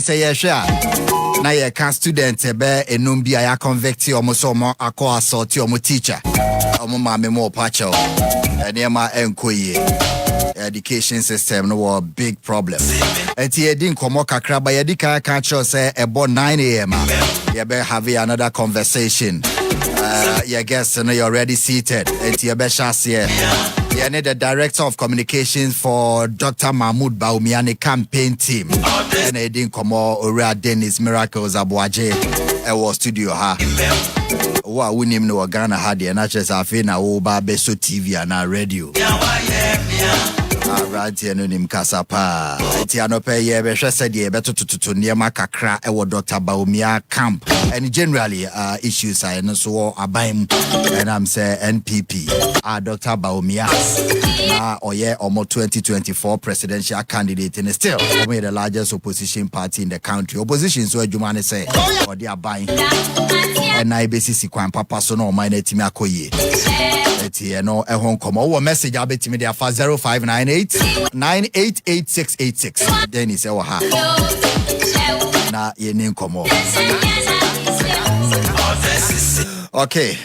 it's a share. Now you can student be enum bi ya convict almost omo akọ assault omo teacher. Omo mame mo pacho. Eniema enkoye. Education system no a big problem. Enti edin komo kakra ba yedi ka catch say about 9 a.m. You better have another conversation. Your guests are already seated. Enti you better share. You need the director of communications for Dr. Mahmoud Baumiani campaign team. And edin komo Ora Dennis Miracles Abuaje ewo studio ha. Wa wunim no Ghana ha de na chese afi na wo ba beso TV na radio. Right here no nim kasa pa. Enti anope ye be hwese de ye beto tututu niema kakra ewo Dr. Baumia camp. And generally issues are no so abaim and I'm say NPP. Dr. Baumia oye omo 2024 presidential candidate and still the largest opposition party in the country. Opposition so adwumane say or they are buying. And I basically kwan papa so no mind etimi akoye. Eti no ehon komo wo message abetimi there for 0598 988686. Then is ewa ha. Na ye nin komo. Okay,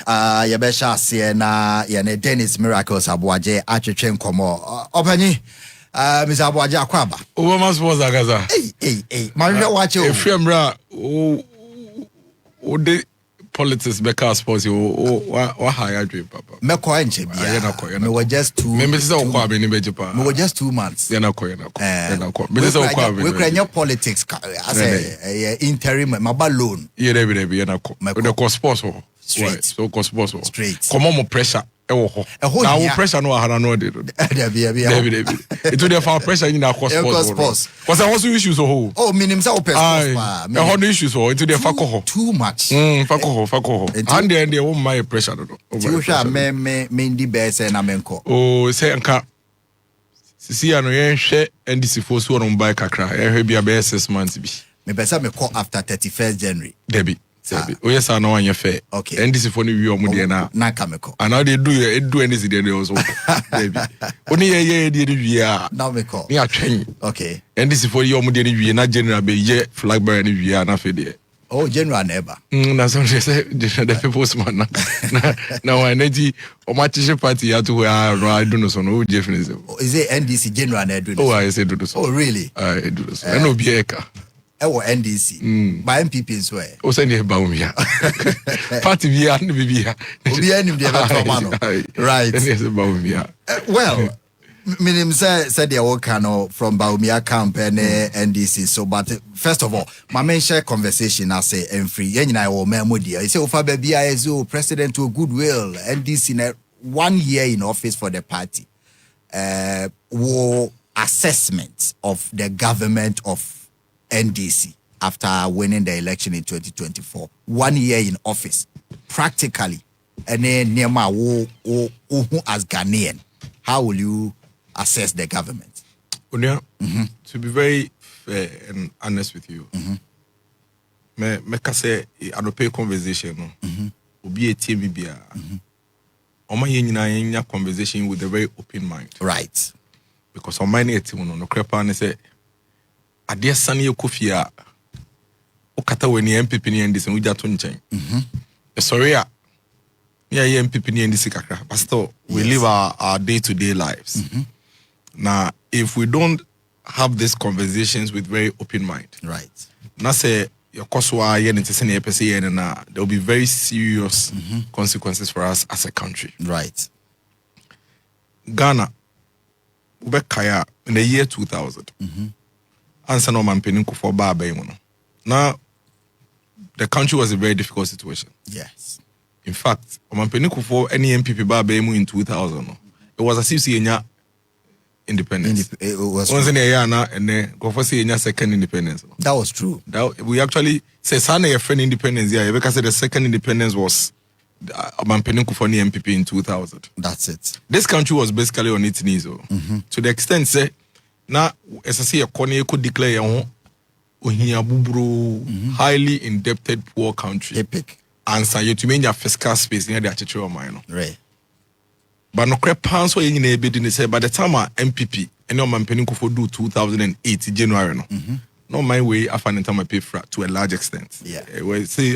ye be sha se na ye ne Dennis Miracles Abuaje atwetwe komo. Opani Mr. Abuaje akwaba. Owo ma suppose agaza. Hey. Ma hwe wache o. Efemra o de politics because sports o higher dream papa. Me ko enche bia. Me were just 2. Me say o kwa be ni beje pa. Me were just 2 months. Ye na ko. Me say o kwa be. We can politics as a interim maba loan. Ye be ye na ko. The co sports ho. Straight. So co sports ho. Straight. Come on pressure. Now pressure no hara no dey. It will dey pressure in our sports. Because I also issues ho. Oh, meaning say open sports pa. Me ho issues ho. It dey fakko. Too much. Fakko. And dey wo my pressure no. You sha me ndi be say na menko. Oh, say anka. Sisi ano yen hwe NDC for so on buy kakra. Yen hwe bia be 6 months bi. Me pesa me call after 31st January. Debi. Oh yes, I know one you fair. Okay. And this is for you or Mudiana. Na kameko. And now they do anything they also. Baby. Only a year. Now me call. Me a train. Okay. And this is for you Mudiana, not general be ye flag bearer any year na fede. Oh, general never. That's what they say. The people's man. Now energy or my teacher party at where I don't know so no Jeffness. Is it NDC general never? Oh, I say do so. Oh, really? I do so. I know be eka. Ewo NDC by MPP so e o send e ba umia party bia no bibia obi anim de be trauma no right well minim said they work from Baumia camp and NDC so but first of all my main share conversation I say and free yen na wo memodi I say ofa ba bia is president to goodwill NDC na 1 year in office for the party war assessment of the government of NDC after winning the election in 2024. 1 year in office, practically. And then Nema as Ghanaian, how will you assess the government? Unia, to be very fair and honest with you, me kase adope conversation no. Obi etie bibia. Oma yenya conversation with a very open mind. Right. Because on my etie no krepa ne say Adia Sani Kofia Okata when MPP ni NDC we jato nchen. Sorry yeah MPP ni NDC kakra. But still we live our day-to-day lives. Now if we don't have these conversations with very open mind. Right. Na say your koswa yen ntese na epese yen na there will be very serious consequences for us as a country. Right. Ghana ubekaya in the year 2000. Answer no man penin for baba no. Now the country was a very difficult situation. Yes. In fact, man penin for any MPP baba in 2000 it was as if see independence. It was once in a year now and then go for see second independence. That was true. That we actually say sana your friend independence yeah because the second independence was man penin for any MPP in 2000. That's it. This country was basically on its knees to the extent say now, as I say, a corner could declare your highly indebted poor country. Epic. Answer you to mean your fiscal space near the attitude of mine. Right. But no crap pounds or in a bit in the say by the time our MPP and your man penny for do 2008 January no. not my way. I find it my pay for to a large extent. Yeah,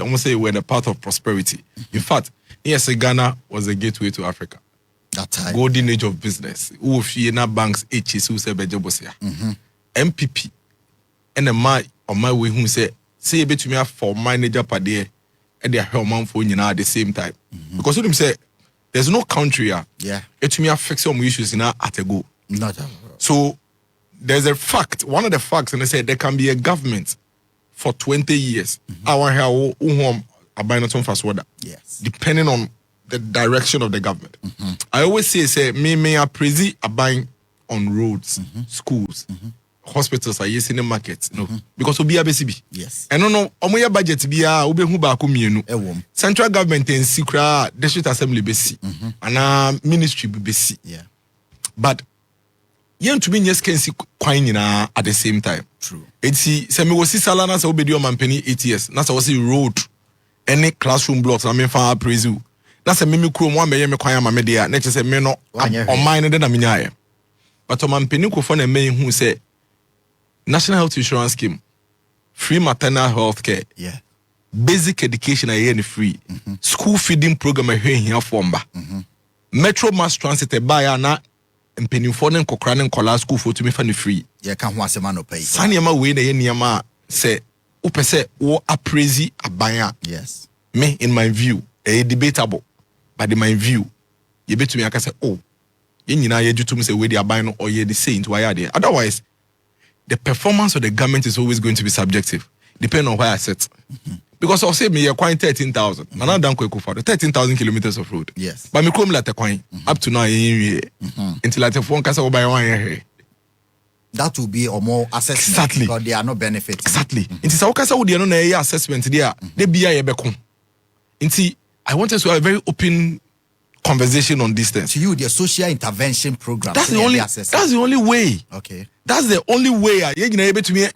almost say we're the path of prosperity. In fact, yes, Ghana was a gateway to Africa. That time, golden age of business. Who fear banks H's who say bejobosia. MPP and a man on my way who say bet to me for manager per day and they are man for at the same time. Because what him say there's no country it to me fix some issues in at a go. Not so there's a fact, one of the facts, and they said there can be a government for 20 years. Our home fast water. Yes. Depending on the direction of the government. I always say me a prezi a buying on roads, schools, hospitals, in the markets. No. Because we be a BCB. Yes. And no, omoya budget be a ube huba kumienu. Central government and secret district assembly besi. And ministry besi. Yeah. But yen to be yes can see quine at the same time. True. It's me was salana so be your man penny 8 years. That's was road any classroom blocks. I mean for praise. That's a mimi crew one me kwanya ma media. Next say me no on mine den na minyaye. But on man penny ko for na me who say National Health Insurance Scheme, free maternal health care. Yeah. Basic education are free. School feeding program here formba. Metro mass transit a buyer na penny for them kokran kola school for to me for free. Yeah, can one se man pay. Sanyama we na yema say upese wo appraise abaya. Yes. Me in my view, debatable. But in my view, you bet to me I can say, oh, you nyina ye to me say we the abaya or ye the saint why are there. Otherwise, the performance of the government is always going to be subjective, depending on where I sit. Because I'll say me you're quite 13,000. And I'm done quick for 13,000 kilometers of road. Yes. But me come like coin up to now until I phone casa by 1 year. That will be a more assessment. Exactly. Because they are no benefits. Exactly. It is our casa would no assessment there. They be a become. I want us to have a very open conversation on this thing. To you, the social intervention program. That's the only way. Okay. That's the only way you're able to be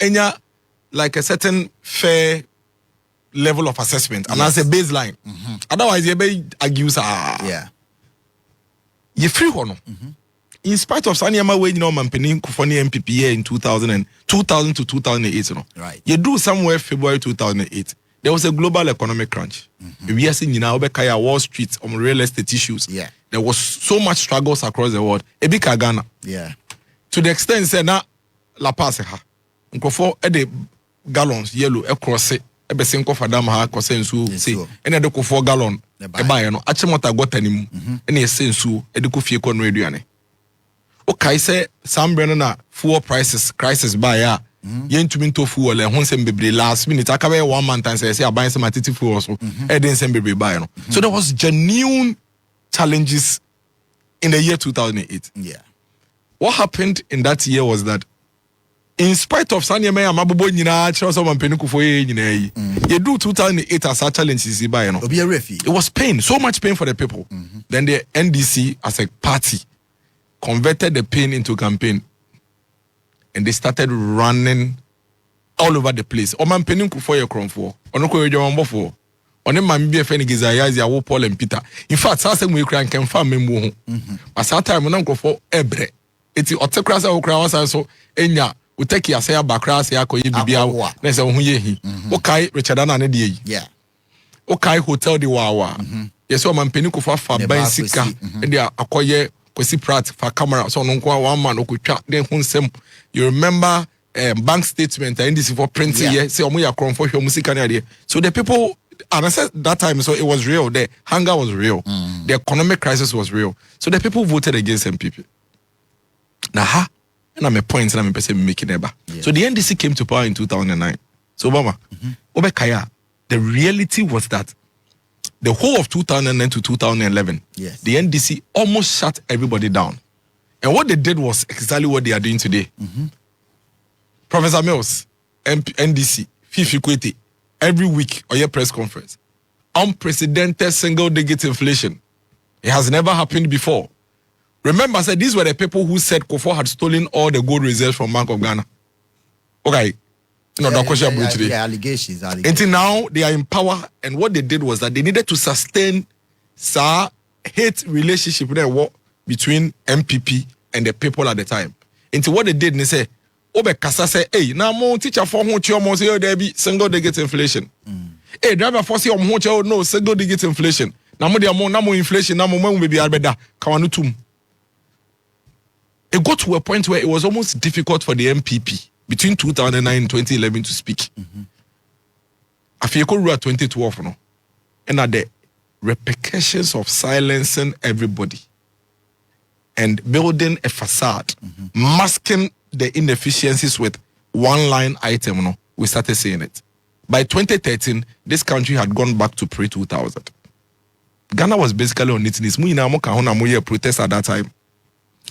like a certain fair level of assessment and as a baseline. Otherwise, you may argue, yeah. You're free or no. In spite of Sanyama way, man, penny Kufoni MPP in 2000 to 2008, right. You do somewhere February 2008. There was a global economic crunch. We are seeing Kaya Wall Street on real estate issues. Yeah. There was so much struggles across the world. Ebika Ghana. Yeah. To the extent say na la passe ha. Nkofo the gallons yellow across it. Ebe se nkofa dam ha akose nsu say. Ene de kofo gallon e ba no achemota gota nim. Ene ese nsu e de kofie ko no aduane. Okay say sambre na fuel prices crisis ba ya. Yentumi nto fuel e ho nsem bebre last minute akabe 1 month and say aban se matiti fuel so e de nsem bebre ba no. So there was genuine challenges in the year 2008. Yeah. What happened in that year was that in spite of Sanya Maya Mabobo Nina Charles Penuku for you do 2008 as a challenge it was pain, so much pain for the people. Then the NDC as a party converted the pain into campaign and they started running all over the place. Oman Penuku for your crown for Onoko Yombo for on him man be a fenny gizayazi Paul and Peter. In fact, Sassam we can farm him. But sometimes when Uncle for Ebre. It's autocracy or crowds so enya we take ya say bakra say akoye bibia na say ohun ye hi okay Richard Anna ne de yi yeah okay hotel de wawa yes o man peni ko fa ban sika e de akoye kwesi prat fa camera so no nko one man okotwa den hun sem. You remember bank statement and this for printing here say omo ya kron for hwe musika na de. So the people, and I said that time, so it was real. The hunger was real. The economic crisis was real. So the people voted against MPP. Now, and I'm a point, and I'm a person making ever. So the NDC came to power in 2009. So, Obama, Obekaya, the reality was that the whole of 2009 to 2011, the NDC almost shut everybody down. And what they did was exactly what they are doing today. Professor Mills, NDC, Fifi Kwete, every week or your press conference, unprecedented single-digit inflation. It has never happened before. Remember, I said these were the people who said Kofo had stolen all the gold reserves from Bank of Ghana. Okay. Allegations. Until now, they are in power, and what they did was that they needed to sustain hate relationship between MPP and the people at the time. Until what they did, they said, Obe kasa say, hey, now mo teacher for who mo say there be single digit inflation. Hey, driver for say who no single digit inflation. Now mo there mo inflation now mo be arbeda kawanutum. It got to a point where it was almost difficult for the MPP between 2009 and 2011 to speak. After 2012, no, and at the repercussions of silencing everybody and building a facade, masking the inefficiencies with one line item, no, we started seeing it. By 2013, this country had gone back to pre-2000. Ghana was basically on its knees. Protest at that time.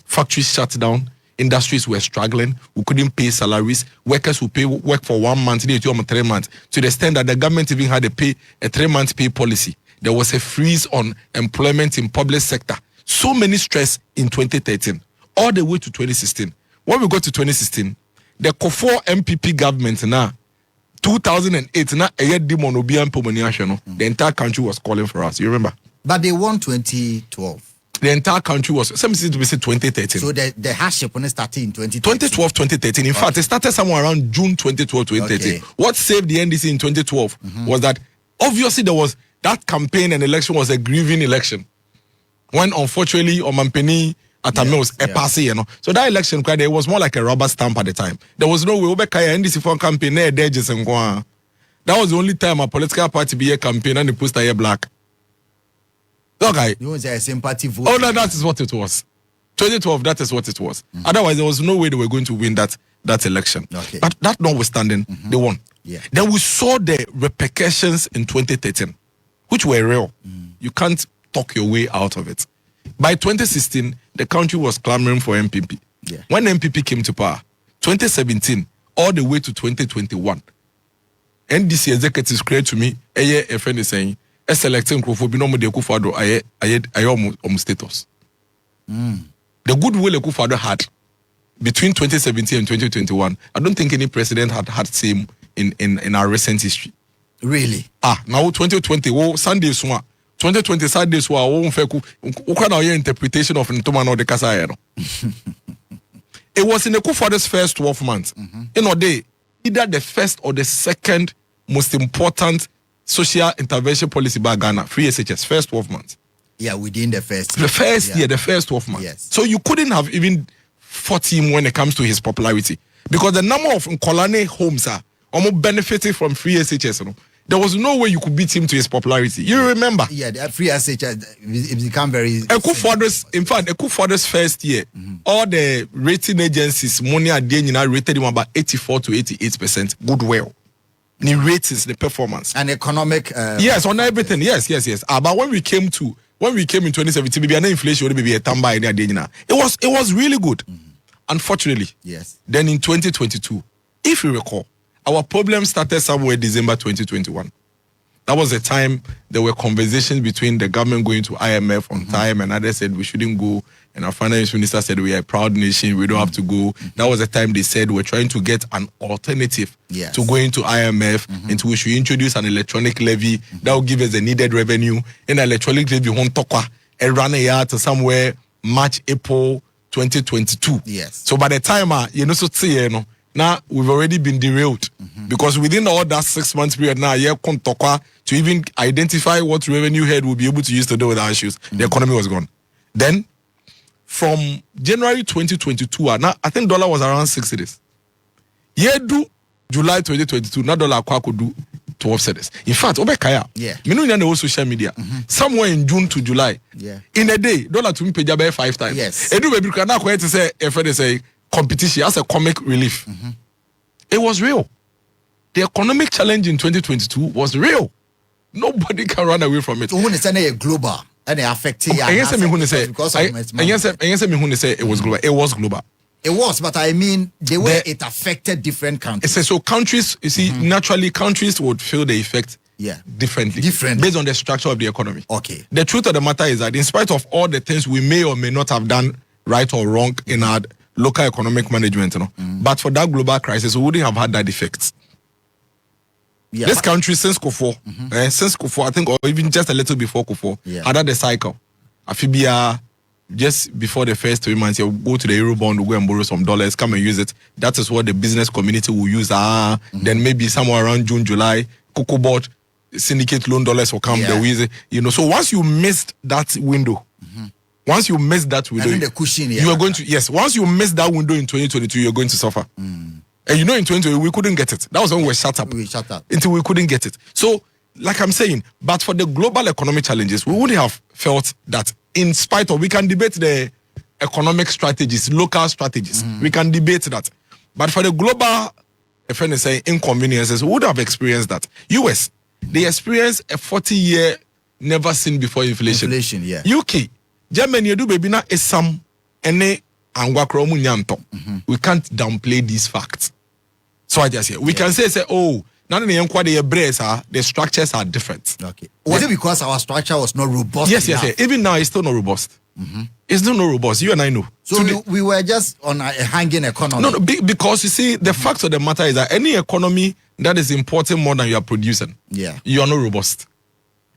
Factories shut down. Industries were struggling. We couldn't pay salaries. Workers would work for 1 month, they 3 months. To the extent that the government even had a 3-month pay policy. There was a freeze on employment in public sector. So many stress in 2013, all the way to 2016. When we got to 2016, the Kofo MPP government now, 2008, now the entire country was calling for us. You remember? But they won 2012. The entire country was, some say 2013. So the hardship when it started in 2013. 2012, 2013. In fact, it started somewhere around June 2012, 2013. Okay. What saved the NDC in 2012 was that obviously there was that campaign and election was a grieving election. When unfortunately Omampeni Atame was a passé, you know. So that election, it was more like a rubber stamp at the time. There was no way NDC for campaign there. That was the only time a political party be a campaign and the poster here black. Okay. You want to say a sympathy vote? Oh, no, that is what it was. 2012, that is what it was. Otherwise, there was no way they were going to win that election. Okay. But that notwithstanding, they won. Yeah. Then we saw the repercussions in 2013, which were real. You can't talk your way out of it. By 2016, the country was clamoring for MPP. Yeah. When MPP came to power, 2017, all the way to 2021, NDC executives created to me, a friend is saying, selecting Krofobino de Kufado, I status. The goodwill Kufado had between 2017 and 2021, I don't think any president had same in our recent history. Really? Now 2020, Sunday Swa. 2020 Sundays were your interpretation of Ntomano de Casayano. It was in the Kufado's first 12 months. In a day, either the first or the second most important social intervention policy by Ghana, free SHS, first 12 months. Yeah, within the first year. The first 12 months. Yes. So you couldn't have even fought him when it comes to his popularity. Because the number of Nkolane homes are almost benefiting from free SHS. You know? There was no way you could beat him to his popularity. You remember? Yeah, the free SHS, it became very... In fact, Ekufodo's first year, all the rating agencies, money are rated him about 84 to 88% goodwill. The ratings, the performance, and economic. Yes, on everything. Yes. But when we came in 2017, maybe an inflation, maybe a tamba in the it was really good. Unfortunately, yes. Then in 2022, if you recall, our problem started somewhere December 2021. That was the time there were conversations between the government going to IMF on time, and others said we shouldn't go. And our finance minister said we are a proud nation, we don't have to go. That was the time they said we're trying to get an alternative to going to IMF, and we should introduce an electronic levy that will give us the needed revenue. And the electronic levy won't talk and run a year to somewhere March, April 2022. Yes. So by the time now we've already been derailed because within all that 6 months period now, to even identify what revenue head will be able to use to deal with our issues, the economy was gone. Then from January 2022, now I think dollar was around 6 cedis. July 2022, now dollar could do 12 cedis. In fact, the social media, somewhere in June to July, in a day, dollar to me pay 5 times. Yes. And we can now say competition as a comic relief. It was real. The economic challenge in 2022 was real. Nobody can run away from it. When it's global and it affected because it was global. It was global. It was, but I mean the way it affected different countries. So countries, you see, naturally countries would feel the effect differently based on the structure of the economy. Okay. The truth of the matter is that in spite of all the things we may or may not have done right or wrong in our local economic management, but for that global crisis, we wouldn't have had that effect. Yeah, this country since Kufo, I think, or even just a little before Kufo, had had the cycle. Afibia, just before the first 3 months, you go to the Eurobond, we'll go and borrow some dollars, come and use it. That is what the business community will use. Then maybe somewhere around June, July, Cocoa Board, syndicate loan dollars will come. They'll use it. So once you missed that window, once you miss that window, the cushion, you are going to, once you miss that window in 2022, you're going to suffer. And in 2020, we couldn't get it. That was when we were shut up. We shut up. Until we couldn't get it. So, like I'm saying, but for the global economic challenges, we would have felt that in spite of, we can debate the economic strategies, local strategies. We can debate that. But for the global, if I say, inconveniences, we would have experienced that. US, they experienced a 40-year never seen before inflation. UK, Germany, you do baby na esam ene angwa kromu nyanto. We can't downplay these facts. So I just say we can say oh, none of the structures are different. Okay. Was it because our structure was not robust? Yes. Even now it's still not robust. It's still not robust. You and I know. So we were just on a hanging economy. No, because you see, the fact of the matter is that any economy that is importing more than you are producing, you are not robust.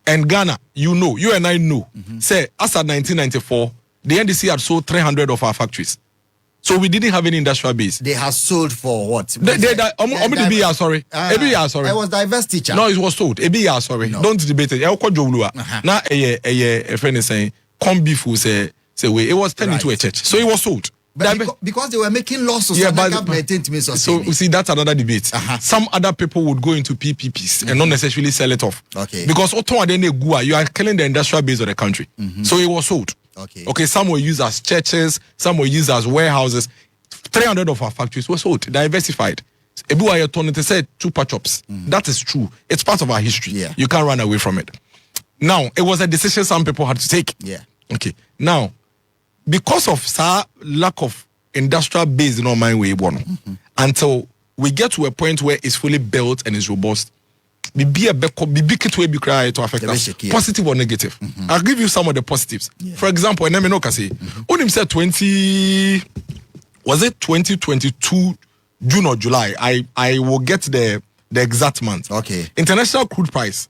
And Ghana, you and I know, say, as at 1994, the NDC had sold 300 of our factories. So we didn't have any industrial base. They have sold for what? Sorry. It was divestiture. No, it was sold. Sorry. No. Don't debate it. Now, a friend is saying, come before, say, it was turned into a church. So it was sold. But because they were making losses, so you see, that's another debate. Some other people would go into PPPs and not necessarily sell it off. Okay. Because you are killing the industrial base of the country. So it was sold. Okay. Some were used as churches, some were used as warehouses. 300 of our factories were sold, diversified. They said chupa chops. That is true. It's part of our history. You can't run away from it. Now, it was a decision some people had to take. Okay. Now, because of lack of industrial base in our mind way, until we get to a point where it's fully built and is robust, be to affect us, positive or negative. I'll give you some of the positives. For example, Unim said 2022 June or July. I will get the exact month. Okay. International crude price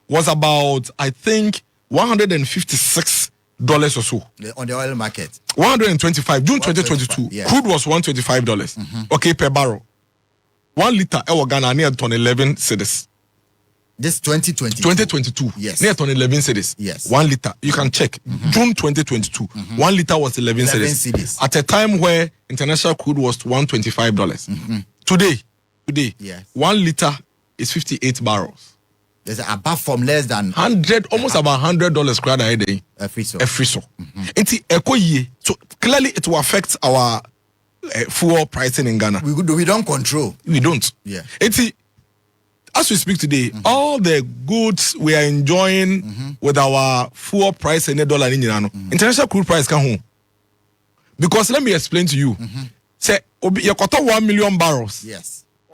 was about, I think, $156 or so on the oil market. 125 June 2022. Crude was $125. Okay, per barrel. 1 liter Ghana near ton 11 cedis. This 2022. 2022. Yes. Near ton 11 cedis. Yes. 1 liter. You can check. June 2022. 1 liter was 11 cedis. At a time where international crude was $125. Today, 1 liter is 58 barrels. There's above from less than 100, almost about $100 crowd a day. A free so. So clearly it will affect our fuel pricing in Ghana. We don't control. We don't. As we speak today, all the goods we are enjoying with our fuel price and the dollar in international crude price can home. Because let me explain to you. Say you got 1 million barrels.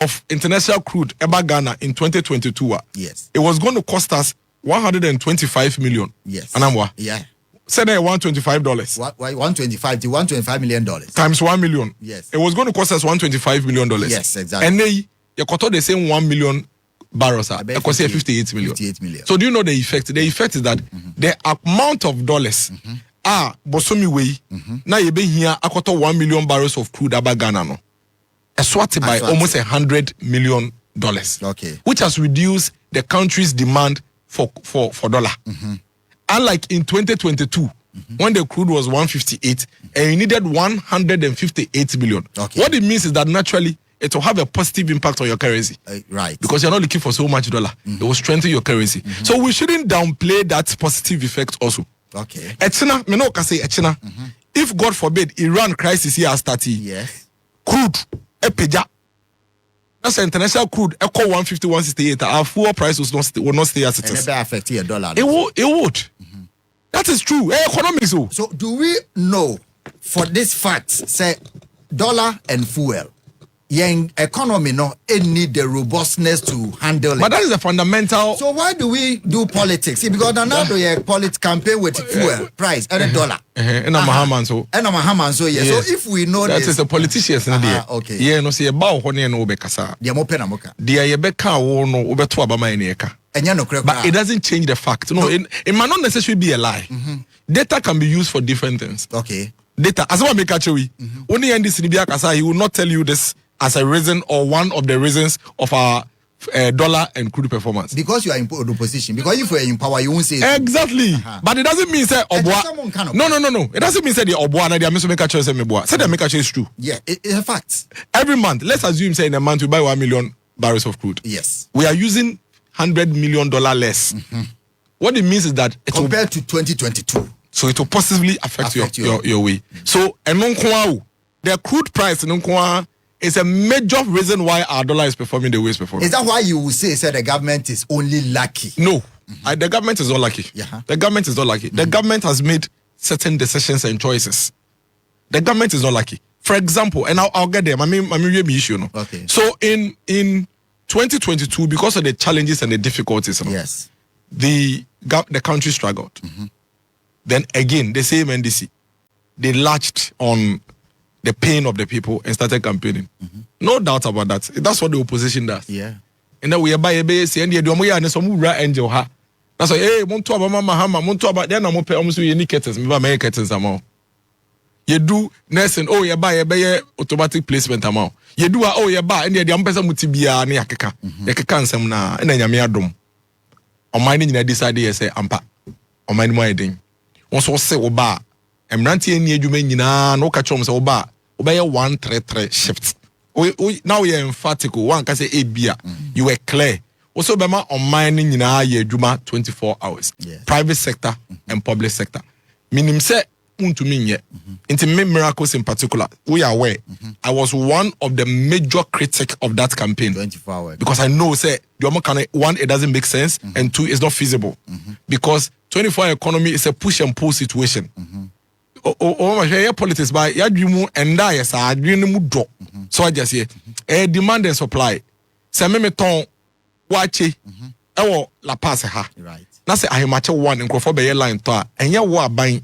Of international crude about Ghana in 2022. It was going to cost us 125 million. Say that $125. $125 million. Times 1 million. It was going to cost us $125 million. Yes, exactly. And they got the same 1 million barrels. It cost 58 million. 58 million. So do you know the effect? The effect is that the amount of dollars bosomi way now you be here akoto 1 million barrels of crude about Ghana no. Swatted by almost $100 million. Okay. Which has reduced the country's demand for dollar. Unlike in 2022, when the crude was 158 and you needed 158 billion. What it means is that naturally it will have a positive impact on your currency. Right. Because you're not looking for so much dollar. It will strengthen your currency. So we shouldn't downplay that positive effect also. Okay. If God forbid Iran crisis here starting, crude Epeja. That's international crude. Echo 150, 168. Our fuel price will not stay as it is. It will affect your dollar. It would. That is true. Economics. So do we know for this fact, say dollar and fuel, your economy need the robustness to handle it. But that is a fundamental. So why do we do politics? See, because now do your politics campaign with fuel price and dollar. And I'm a Haman so. So if we know that this, is the politicians okay. No see about honey and obekasa. Dia mo pena moka. Dia yebeka wo no obeto abama enieka. But it doesn't change the fact. No, it might not necessarily be a lie. Data can be used for different things. Okay. Data, as well make actually. Only he will not tell you this as a reason or one of the reasons of our dollar and crude performance. Because you are in opposition. Because if you are in power, you won't say it. Exactly. But it doesn't mean say obwa. No. It doesn't mean say the obwa na they are make actually say meboa. Say they make actually is true. Yeah, it's a fact. Every month, let's assume say in a month we buy 1 million barrels of crude. Yes. We are using $100 million less. What it means is that it compared to 2022. So it will possibly affect your way. So the crude price is a major reason why our dollar is performing the way it's performing. Is that why you will say the government is only lucky? No, the government is not lucky. The government is not lucky. The government has made certain decisions and choices. The government is not lucky. For example, and I'll get there. I mean, issue. No? Okay. So in 2022, because of the challenges and the difficulties, yes, the country struggled. Then again, the same NDC, they latched on the pain of the people and started campaigning. No doubt about that. That's what the opposition does. Yeah. And then we are by a base and the Angel ha. That's why hey, Monto about Mama Hama, Monto about then I'm almost unique curtains, maybe curtains amount. You do nursing, oh you buy a automatic placement amount. You do oh you buy and the person mutibia near keka. Yaka some na and then you dom. On mining in this idea say ampa. On mine my thing. Once was say oba. I'm ranting in you no catch on so oba. Obey 133 shifts. Now you're emphatic. One can say a beer. You were clear. Also, Bema on mining in a year, Juma 24 hours. Yes. Private sector and public sector. Meaning, say, to me yet. Into miracles in particular, we are aware. I was one of the major critics of that campaign. 24 hours. Because I know, say, one, it doesn't make sense, and two, it's not feasible. Because 24-hour economy is a push and pull situation. My politics by Yadrimu and Dias are dreaming drop. So I just say, demand and supply. Samemeton, Wachi, La Passeha. Right. Now say I match one and Crawford Bay line to and ya war buying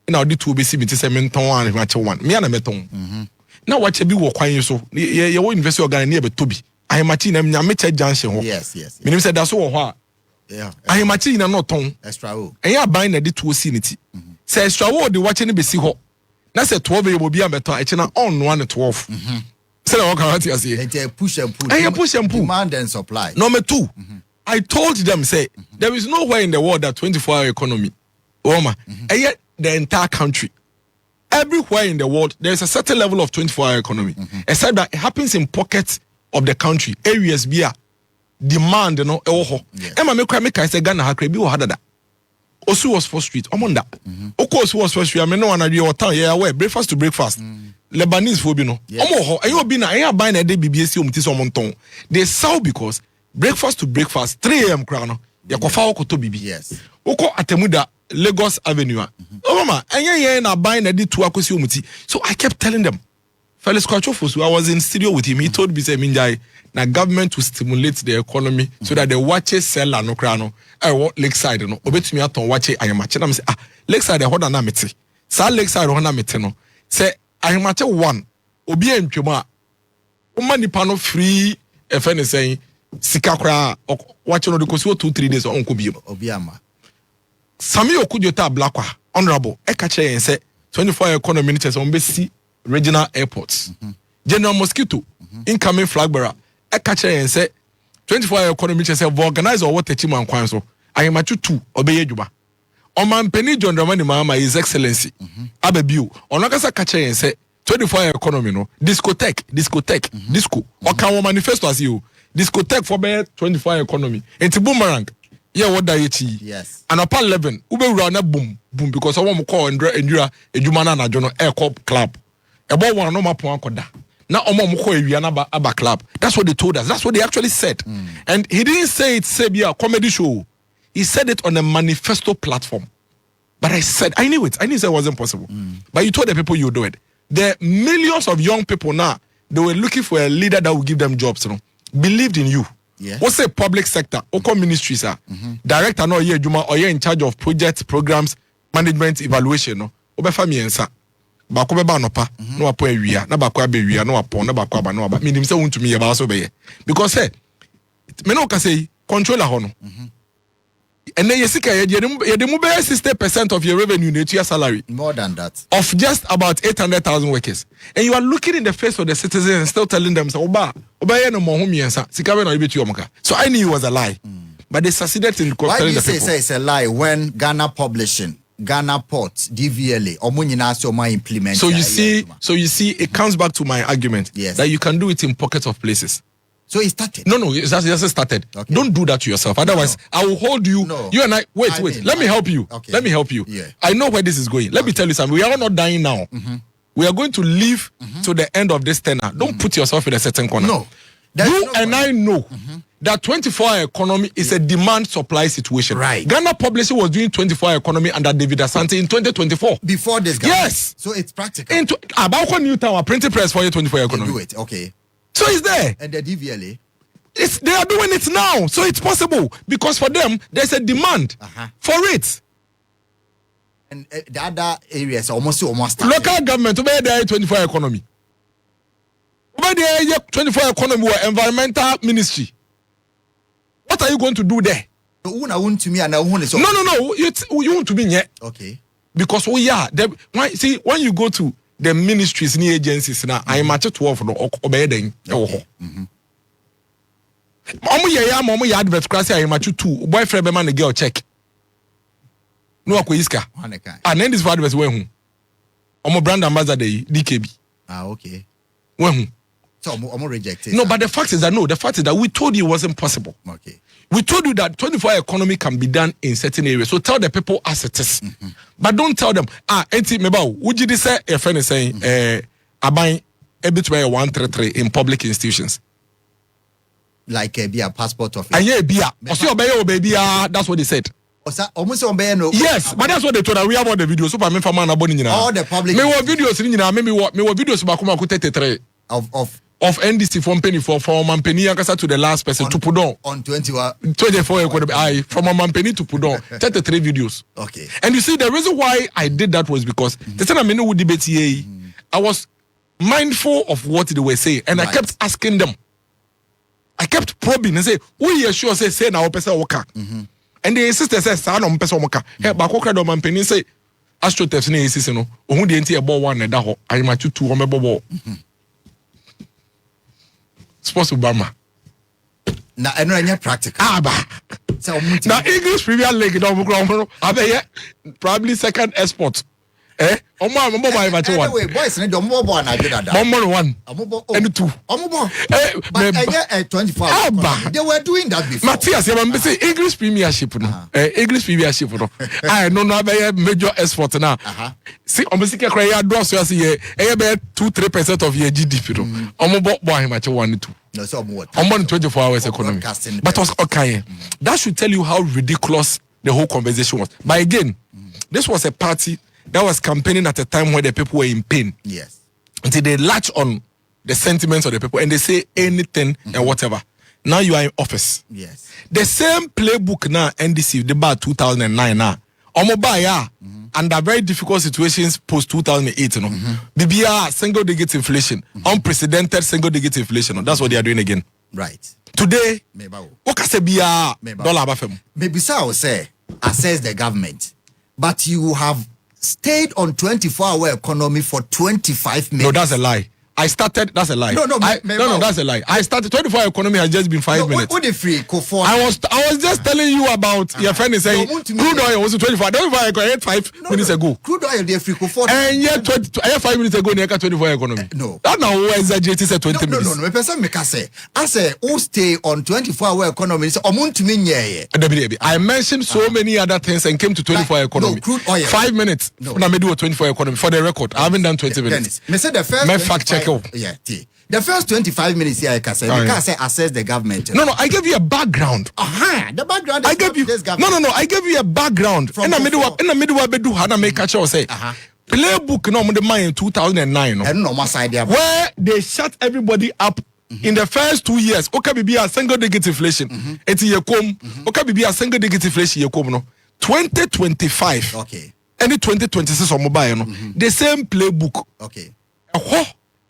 in our D2 BC Sementon and match one. Me and a meton. Now what you be walking so you won't invest your gun near to be. I am matching them Yamicha Junction. Yes. Meaning said that's all. Yeah. I am matching a not tongue. Extra. And you are buying a D2 vicinity. Say extra word the watching be see ho. Na say 12 you will be a better actually on 1 to 12. Say what can I say? Push and pull. And push and pull. Demand and supply. Number 2. I told them say there is nowhere in the world that 24-hour economy. And yet the entire country. Everywhere in the world there is a certain level of 24-hour economy. Except that it happens in pockets of the country. Areas be demand no Emma make I say Ghana hakre bi wo hadada. Osu was 4th Street. Omonda. Oko Osu was 4th Street. I mean, no one idea what time. Yeah, where breakfast to breakfast. Lebanese for no. Omo, and you be na. You buying a day BBSC umti somonton. They sell because breakfast to breakfast 3 a.m. crown. Ya kofa oko to BB. Yes. Oko Atemuda Lagos Avenue. Oh mama, and yeah na buying a day to akosi umti. So I kept telling them. Felix Kwachofosu, I was in studio with him. He told me say Minjai, na government to stimulate the economy so that the watches sell no crano. I want Lakeside no. Obetumi aton watch ayamache na me say Lakeside the hoda na mete. Sa Lakeside ho na mete no. Say ayamache 1 obi antwemo a o nipa no free FN saying sika kra watch no de kosi 2-3 days on ko biem. Obi ama. Sami Okudjota Blakwa honorable e ka kire yen say 24-hour economy ni chese on be see regional airports. General Mosquito, incoming flag bearer. I catch and say 24-hour economy say organize or what techiman kwanso. I am at 2 obey juba. On man penny John Dramani Mama His Excellency. Abebu. On Nakasa catch and say 24-hour economy no. Discotheque. Disco. Or can we manifesto as you? Discotheque for bear 24-hour economy. Into boomerang. Yeah, what that yes. And upon 11, ube run a boom because I want to call and endure a Jumana na Jono Air Corp Club. About one no mapo ankoda. Now omo mko ewiana aba club. That's what they told us. That's what they actually said. And he didn't say it's a comedy show. He said it on a manifesto platform. But I knew it. I knew it wasn't possible. But you told the people you do it. There are millions of young people now. They were looking for a leader that would give them jobs. You know, believed in you. Yeah. What's the public sector? Oko ministries are director no ye juma or ye in charge of projects, programs, management, evaluation. No, obefa miensa. Bako beba nopa no apo awia na bako abewia no apo na bako aba no aba minim se wontumi ye ba so be ye because hey me no ka say controller ho no And then you see, you 60% of your revenue in your salary. More than that. Of just about 800,000 workers. And you are looking in the face of the citizens and still telling them, so I knew it was a lie. But they succeeded in why do telling you the people. say it's a lie when Ghana Publishing, Ghana Port, DVLA, implement? So you see, it comes back to my argument that you can do it in pockets of places. So it started. No, it just started. Okay. Don't do that to yourself. Otherwise, I will hold you. No. You and I. Wait. Let me help you. Okay. Let me help you. Yeah. I know where this is going. Let me tell you something. We are not dying now. We are going to live to the end of this tenure. Don't put yourself in a certain corner. No. You and I know that 24-hour economy is a demand-supply situation. Right. Ghana Publishing was doing 24-hour economy under David Asante in 2024. Before this guy. Yes. So it's practical. About Newtown, our printing press for your 24-hour economy. Do it. Okay. So it's there. And the DVLA? They are doing it now, so it's possible because for them there's a demand for it. And the other areas almost started. Local government, obey the 24-hour economy. Obey the 24-hour economy or environmental ministry. What are you going to do there? No. You want to be yet. Okay. Because we are see when you go to the ministries and agencies now, I am at 12 for obey them. Mama ya advert class I match two boyfriend be man girl check. No akoyiska. And then this for advert when who? Brand ambassador DKB. Okay. When who? So I'm rejected. No, but the fact is that we told you it wasn't possible. Okay. We told you that 24-hour economy can be done in certain areas. So tell the people as it is. But don't tell them, enti meba, would you say a friend is saying abai ebitwe 133 in public institutions? Like a passport office. Baby, that's what they said. Yes, but that's what they told us. We have all the videos. Super men for man all the public. Me what videos me what videos bakuma ku 33 of NDC from penny from Mampeni Ankasa to the last person to Pudon on 24 from Mampeni to Pudon 33 videos. Okay. And you see the reason why I did that was because the time I would debate here, I was mindful of what they were saying and I kept asking them. I kept probing and say, "We are sure say na opesa woka." And the sister says, "Sa na opesa woka." He ba kokra do man penin say, "Astroturf na esisi no, ohun de enti e ball one na da ho, ayima tutu o mebo ball." Sports Obama. Na eno anya practical. Na English Premier League do mo probably second export. Anyway, boys, need more one. I did that. One. And two. But 24 hours. They were doing that before. Matthias, you say English Premiership. English Premiership. I know now major export now. See, almost like a draw so I see 2-3% of your GDP. Almost boy much 1-2. No, so more. 24 hours economy. But was okay. That should tell you how ridiculous the whole conversation was. But again, this was a party that was campaigning at a time where the people were in pain. Yes. Until they latch on the sentiments of the people and they say anything and whatever. Now you are in office. Yes. The same playbook now, NDC, the bar 2009 now. Under very difficult situations post 2008, you know. BBR, single digit inflation. Unprecedented single digit inflation. That's what they are doing again. Right. Today, what can say be dollar abafem? Maybe so say assess the government. But you have stayed on 24-hour economy for 25 minutes. No, that's a lie. I started. That's a lie. No, that's a lie. I started 24-hour economy has just been 5 minutes. What the free? I was just telling you about your friend is saying crude oil was 24. 24 economy 5 minutes ago. Crude oil they free for. And yet 5 minutes ago, they 24 economy. No, that now exaggerated say 20 minutes. No. Me person make say. I say who stay on 24-hour economy. So omuntu minye. I mentioned so many other things and came to 24-hour economy. No, crude oil. 5 minutes. No, I may do a 24-hour economy for the record. I haven't done 20 minutes. Me say the first. Me fact check. Yeah, the first 25 minutes here, I can say, assess the government. No, I gave you a background. The background is I gave you this government. No, I gave you a background. In the middle of do Hana make catch say playbook no the mine in 2009. Where they shut everybody up in the first 2 years. Okay, be a single digit inflation. It's a come. Okay, be a single digit inflation. You come no 2025. Okay. Any 2026 or mobile no. The same playbook. Okay.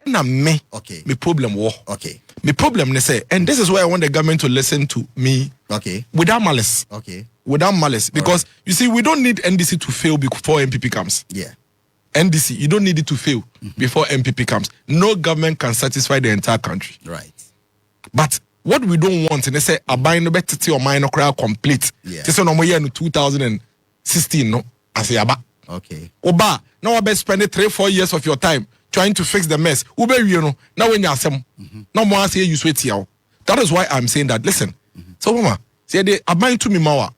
Na me. Okay. Me problem war. Okay. Me problem ne say, and this is why I want the government to listen to me. Okay. Without malice. Okay. without malice. Because you see, we don't need NDC to fail before MPP comes. Yeah. NDC, you don't need it to fail before MPP comes. No government can satisfy the entire country. Right. But what we don't want, and they say, a buy no better or minor crowd complete. Yeah. This is no more year in 2016, no? I say, Aba. Okay. Oba, now I better spend 3-4 years of your time trying to fix the mess. Ube, you know, now when you're some, no more say you sweat here. That is why I'm saying that. Listen, so mama, say they are buying to me mawa.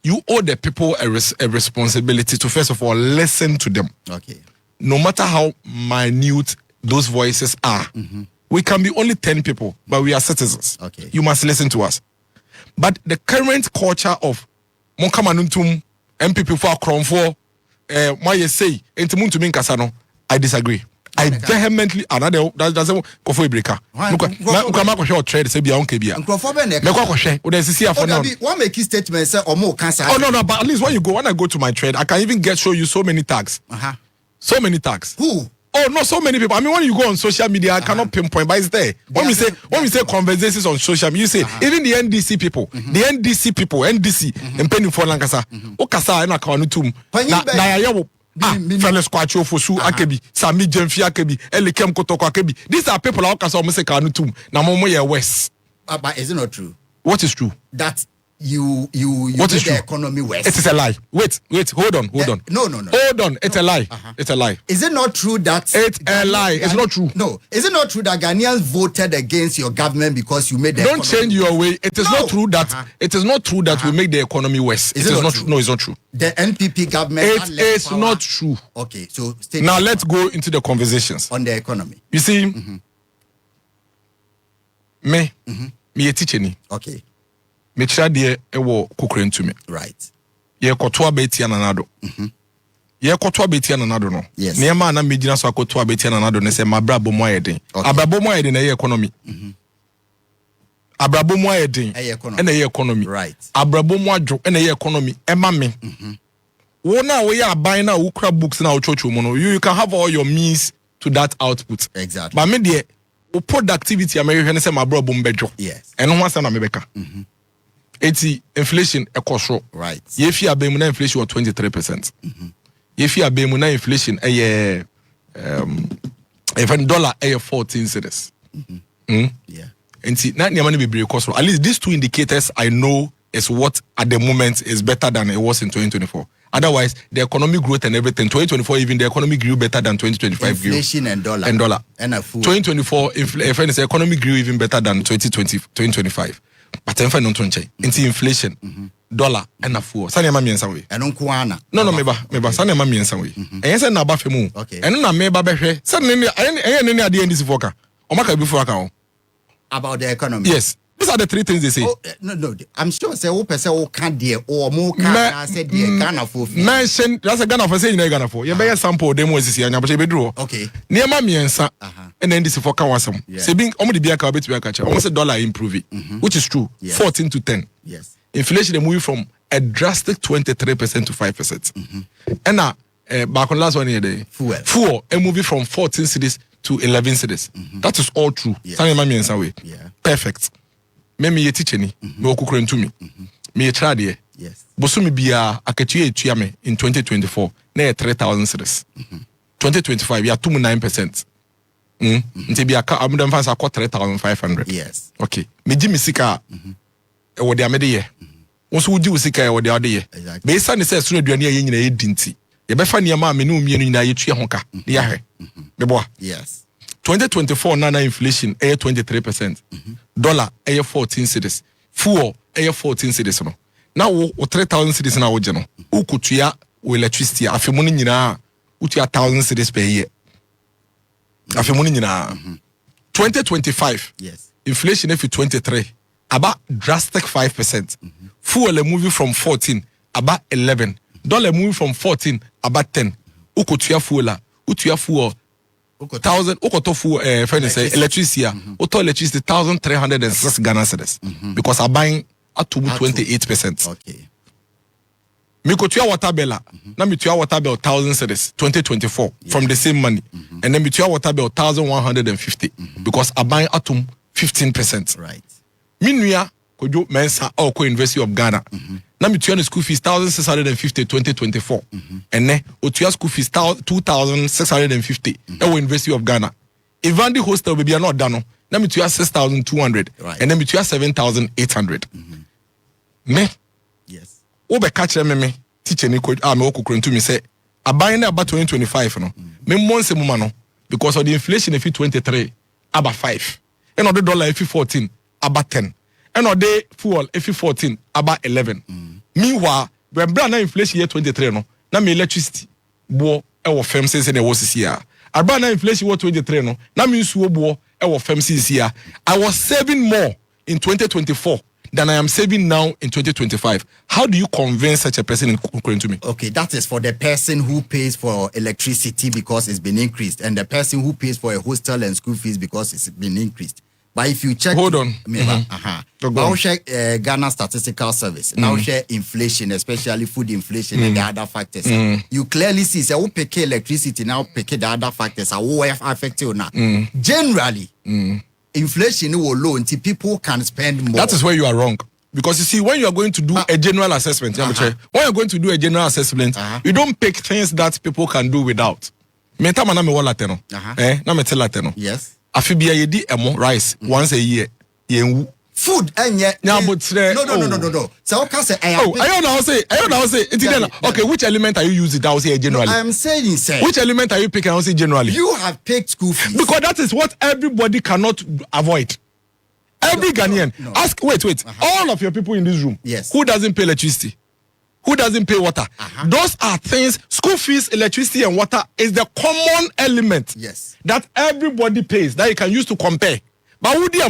You owe the people a responsibility to first of all listen to them. Okay. No matter how minute those voices are, we can be only 10 people, but we are citizens. Okay. You must listen to us. But the current culture of Monkamanuntum, MPP for Kronfo, my say, Entimuntumin Casano, I disagree. I vehemently another doesn't go for a breaker. Come short trade, say beyond Kibia. One make a statement, say, or more cancer. Oh, no, but at least when I go to my trade, I can even show you so many tags. So many tags. Who? Oh, no, so many people. I mean, when you go on social media, I cannot pinpoint, but it's there. When we say conversations on social media, you say even the NDC people, NDC, and penny for Lankasa, Okasa and Akanutum, Nayawo. Fellow Squatcho for Su Akebi, Sami Jemfi Akebi, Elikem Kotoko Akebi. These are people who can almost say Kanutum, Namomo West. But is it not true? What is true? That you what is the true? economy worse. It is a lie. Wait, hold on. No. Hold on, it's a lie. It's a lie. Is it not true that it's a lie? It's not true. No. Is it not true that Ghanaians voted against your government because you made the Don't change your way. It is not true that it is not true that we make the economy worse. It is not true. No, it's not true. The NPP government It is not true. Okay, so now let's go into the conversations on the economy. You see, me a teacher ni. Okay. Me try there ewo kukure to me. Right. Ye kotoa beti ananado. Ye kotoa beti ananado no. Yes. Niema na mejina so kotoa beti ananado ne se mabrabo mo ayeden. Abrabo mo ayeden na ye economy. Abrabo mo ayeden na ye economy. Right. Abrabo mo adwo na ye economy. Ema me. Wo na we ya buy na wo kra books na wo chocho mo no. You can have all your means to that output. Exactly. But me there productivity American say mabrabo mbedwo. Yes. Eno ho asa na mebeka. 80 inflation ekosro. Right. Yefi abemu na inflation was 23%. Yefi abemu na inflation even dollar 14 cedis. Yeah. And see na niamani be break cost. At least these two indicators I know is what at the moment is better than it was in 2024. Otherwise, the economic growth and everything, 2024 even the economy grew better than 2025 inflation grew. And dollar. And a food. 2024 the economy grew even better than 2025. But I'm fine on into inflation, dollar, and a fool. Sanya mami and way. And unkuana. No, meba. Sanya mami and way. And yes, and Nabafemu. Okay. And na meba behe. Suddenly, I ain't at the end this voka. Omaka before account. About the economy. Yes. These are the three things they say. Oh, no. I'm sure say who person who can't dear or more can say dear Ghana for. Mention that's a Ghana for saying Ghana for. You better sample demo is here. You be draw. Okay. Near mami and sa. And then this is for Kawasam. Say being only the biaka bit we are catching. Almost $1 improve, which is true. Yes. 14 to 10. Yes. Inflation they move from a drastic 23% to 5%. And now back on last 1 year day. Fuel a movie from 14 cities to 11 cities. That is all true. Sanya mami and sa way. Yeah. Perfect. Me ye teacher ni. Me okukure to me. Me ye try there. Yes. Bosumi biya aketuye etuya me in 2024 na 3,000 cities. 2025 ya 9%. Nti bi aka amudam fansa akọ 3,500. Yes. Okay. Me ji misika e wo de amede ye. Wonso wuji usika e wo de ade ye. Be isa ne se sunu aduane ye nyina ye dinti. Ye be fa ne ma me ne umienu nyina ye tua hoka. Ne ya hwe. Me boa. Yes. 2024 na inflation 23%. Dollar 14 cedis. Fuel 14 cedis no. Na wo 3,000 cedis na wo je no. Ukutua wo electricity afemu ne nyina utua 1,000 cedis per year. Afemu ne nyina. 2025. Yes. Inflation if 23 about drastic 5%. Fuel moving from 14 about 11. Dollar moving from 14 about 10. Ukutua fuel utua fuel 1,000 ukotofu friend say electricity electricity 1,306 Ghana cedis because I'm buying at 28%. Okay. Me ko tua water bill na me tua water bill 1,000 cedis 2024 from the same money and then me tua water bill 1,150 because I'm buying at 15%. Right. Minua kojo mensa or ko University of Ghana. Na me tuya school fees 1,650 2024. And ne otuya school fees 2,650 University of Ghana. Even the hostel baby are not done. Na me tuya 6,200 and then me tuya 7,800. Me yes. Obe catch me teacher ni ko me okukuru to me say aban na about 2025 no. Me monse mu ma no because of the inflation if 23 about 5. And of the dollar if 14 about 10. And of the fuel if 14 about 11. Meanwhile, when brand inflation year 23 no, na me electricity bo e wo fem sense na wo sisi a. About inflation year 23 no, na me nsuo bo e wo fem sisi a. I was saving more in 2024 than I am saving now in 2025. How do you convince such a person according to me? Okay, that is for the person who pays for electricity because it's been increased, and the person who pays for a hostel and school fees because it's been increased. But if you check, hold on, now check Ghana Statistical Service. Now share inflation, especially food inflation and the other factors. You clearly see, say, who pay electricity now pay the other factors. How affect you now? Generally. Inflation will low until people can spend more. That is where you are wrong. Because you see, when you are going to do a general assessment, when you're going to do a general assessment, you don't pick things that people can do without. Yes. Afibia yedi emo rice once a year. Food and yet no. So I don't say. Okay, which element are you using? I will say generally. No, I'm saying, sir. Which element are you picking? I will say generally. You have picked school fees because that is what everybody cannot avoid. Every Ghanaian. No. Ask. Wait. All of your people in this room. Yes. Who doesn't pay electricity? Who doesn't pay water? Those are things. School fees, electricity, and water is the common element. Yes. That everybody pays that you can use to compare. But who do you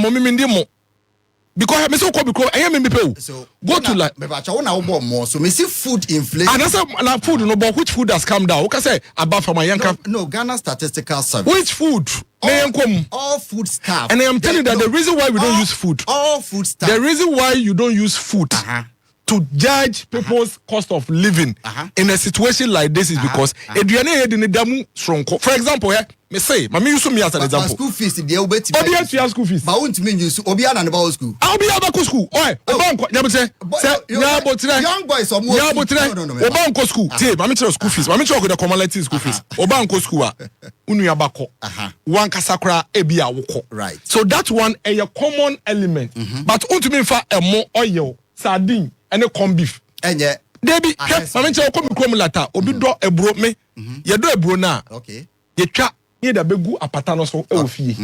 because I so go to like more. So me see food inflation. And that's like food, no, but which food has come down? Okay, say about from my young no, Ghana Statistical Service. Which food? All food stuff. And I am telling you that the reason why we don't use food. All food stuff. The reason why you don't use food to judge people's cost of living in a situation like this is because for example, me say, me use me as an example. School fees, the obeti. Obi school fees. But won't mean you obi an about school. I'll be about school. Oi, young boys or more. Obanko school. Tie, me tell school fees. Me tell the commodity school fees. Obanko school a unu yabako. One kasakra ebi awoko. Right. So that one a common element. But won't mean for a more oil, sardine and a corn beef. And yet Debbie, I tell come cromulata, obi do e bro me. Ye do e bro na. Okay. Ye twa ye da begu apatano so e ofie.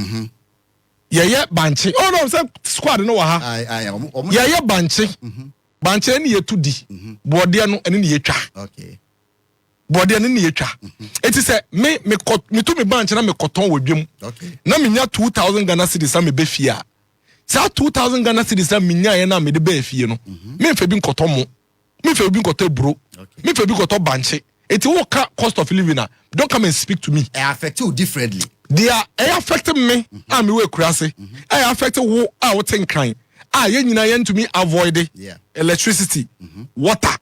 Ye banche. Oh no, say squad no wa ha. Ye banche. Banche ni ye tudi. Bode no ene ni ye twa. Okay. Bode no ni ye twa. Eti say me to me banche na me koton wodwem. Okay. Na me nya 2,000 Ghana cedis na me be fia. Sa 2,000 Ghana cedis na me nya ye na me de be fie no. Me fa bi koton mo. Me fa bi koton bro. Me fa bi koton banche. It's what cost of living. Don't come and speak to me. I affect you differently. They are affecting me. I'm way crazy. I affect who I would think crying. You to me avoid it. Yeah. Electricity, water,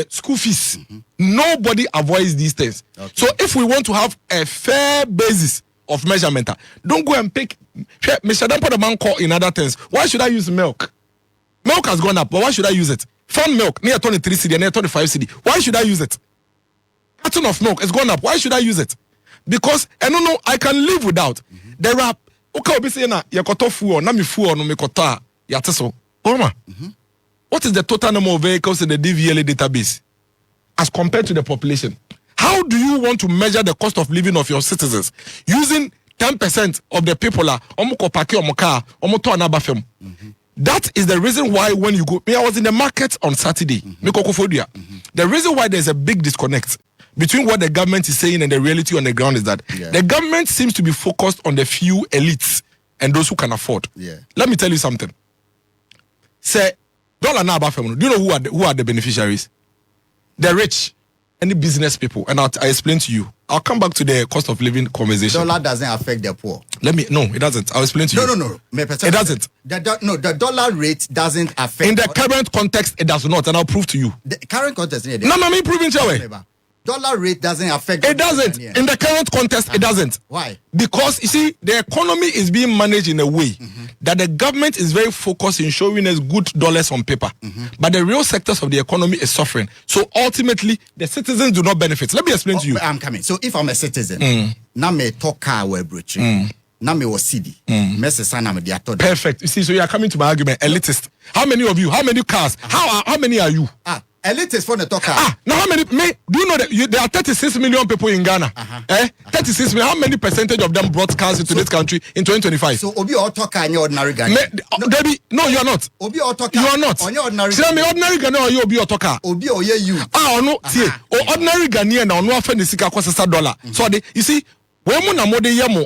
school fees. Nobody avoids these things. Okay. So if we want to have a fair basis of measurement, don't go and pick. Mr. Don't put a man call in other things. Why should I use milk? Milk has gone up, but why should I use it? Farm milk near 23 cedi, near 25 cedi. Why should I use it? Carton of milk has gone up. Why should I use it? Because I can live without. There are okay, be saying na yakoto fuo na me fuo no me kota yateso. Orma. What is the total number of vehicles in the DVLA database as compared to the population? How do you want to measure the cost of living of your citizens using 10% of the people are omuko pake omuka omuto anabafem? That is the reason why when you go, I was in the market on Saturday. The reason why there's a big disconnect between what the government is saying and the reality on the ground is that the government seems to be focused on the few elites and those who can afford. Let me tell you something. Say, dollar now about family. Do you know who are the beneficiaries? The rich and the business people. And I explain to you. I'll come back to the cost of living conversation. Dollar doesn't affect the poor. No, it doesn't. I'll explain to you. No. It doesn't. The dollar rate doesn't affect. In the current context, it does not, and I'll prove to you. The current context. No, I'm proving to you. dollar rate doesn't affect. It doesn't. In the current context, it doesn't. Why? Because you see, the economy is being managed in a way that the government is very focused in showing us good dollars on paper, but the real sectors of the economy is suffering. So ultimately, the citizens do not benefit. Let me explain to you. I'm coming. So if I'm a citizen, now me talk car we broaching. Now me was CD. Perfect. You see, so you are coming to my argument. Elitist. How many of you? How many cars? How many are you? Elitist for the talker. Now how many? Do you know that there are 36 million people in Ghana? 36 million. How many percentage of them brought cars into this country in 2025? So Obi or talker in ordinary Ghana. No, you are not. Obi or talker. You are not. On your ordinary. Tell me, ordinary Ghanaian or you Obi or talker? Obi or you. No. See, ordinary Ghanaian or no offend the sika cost dollar. So you see. When we na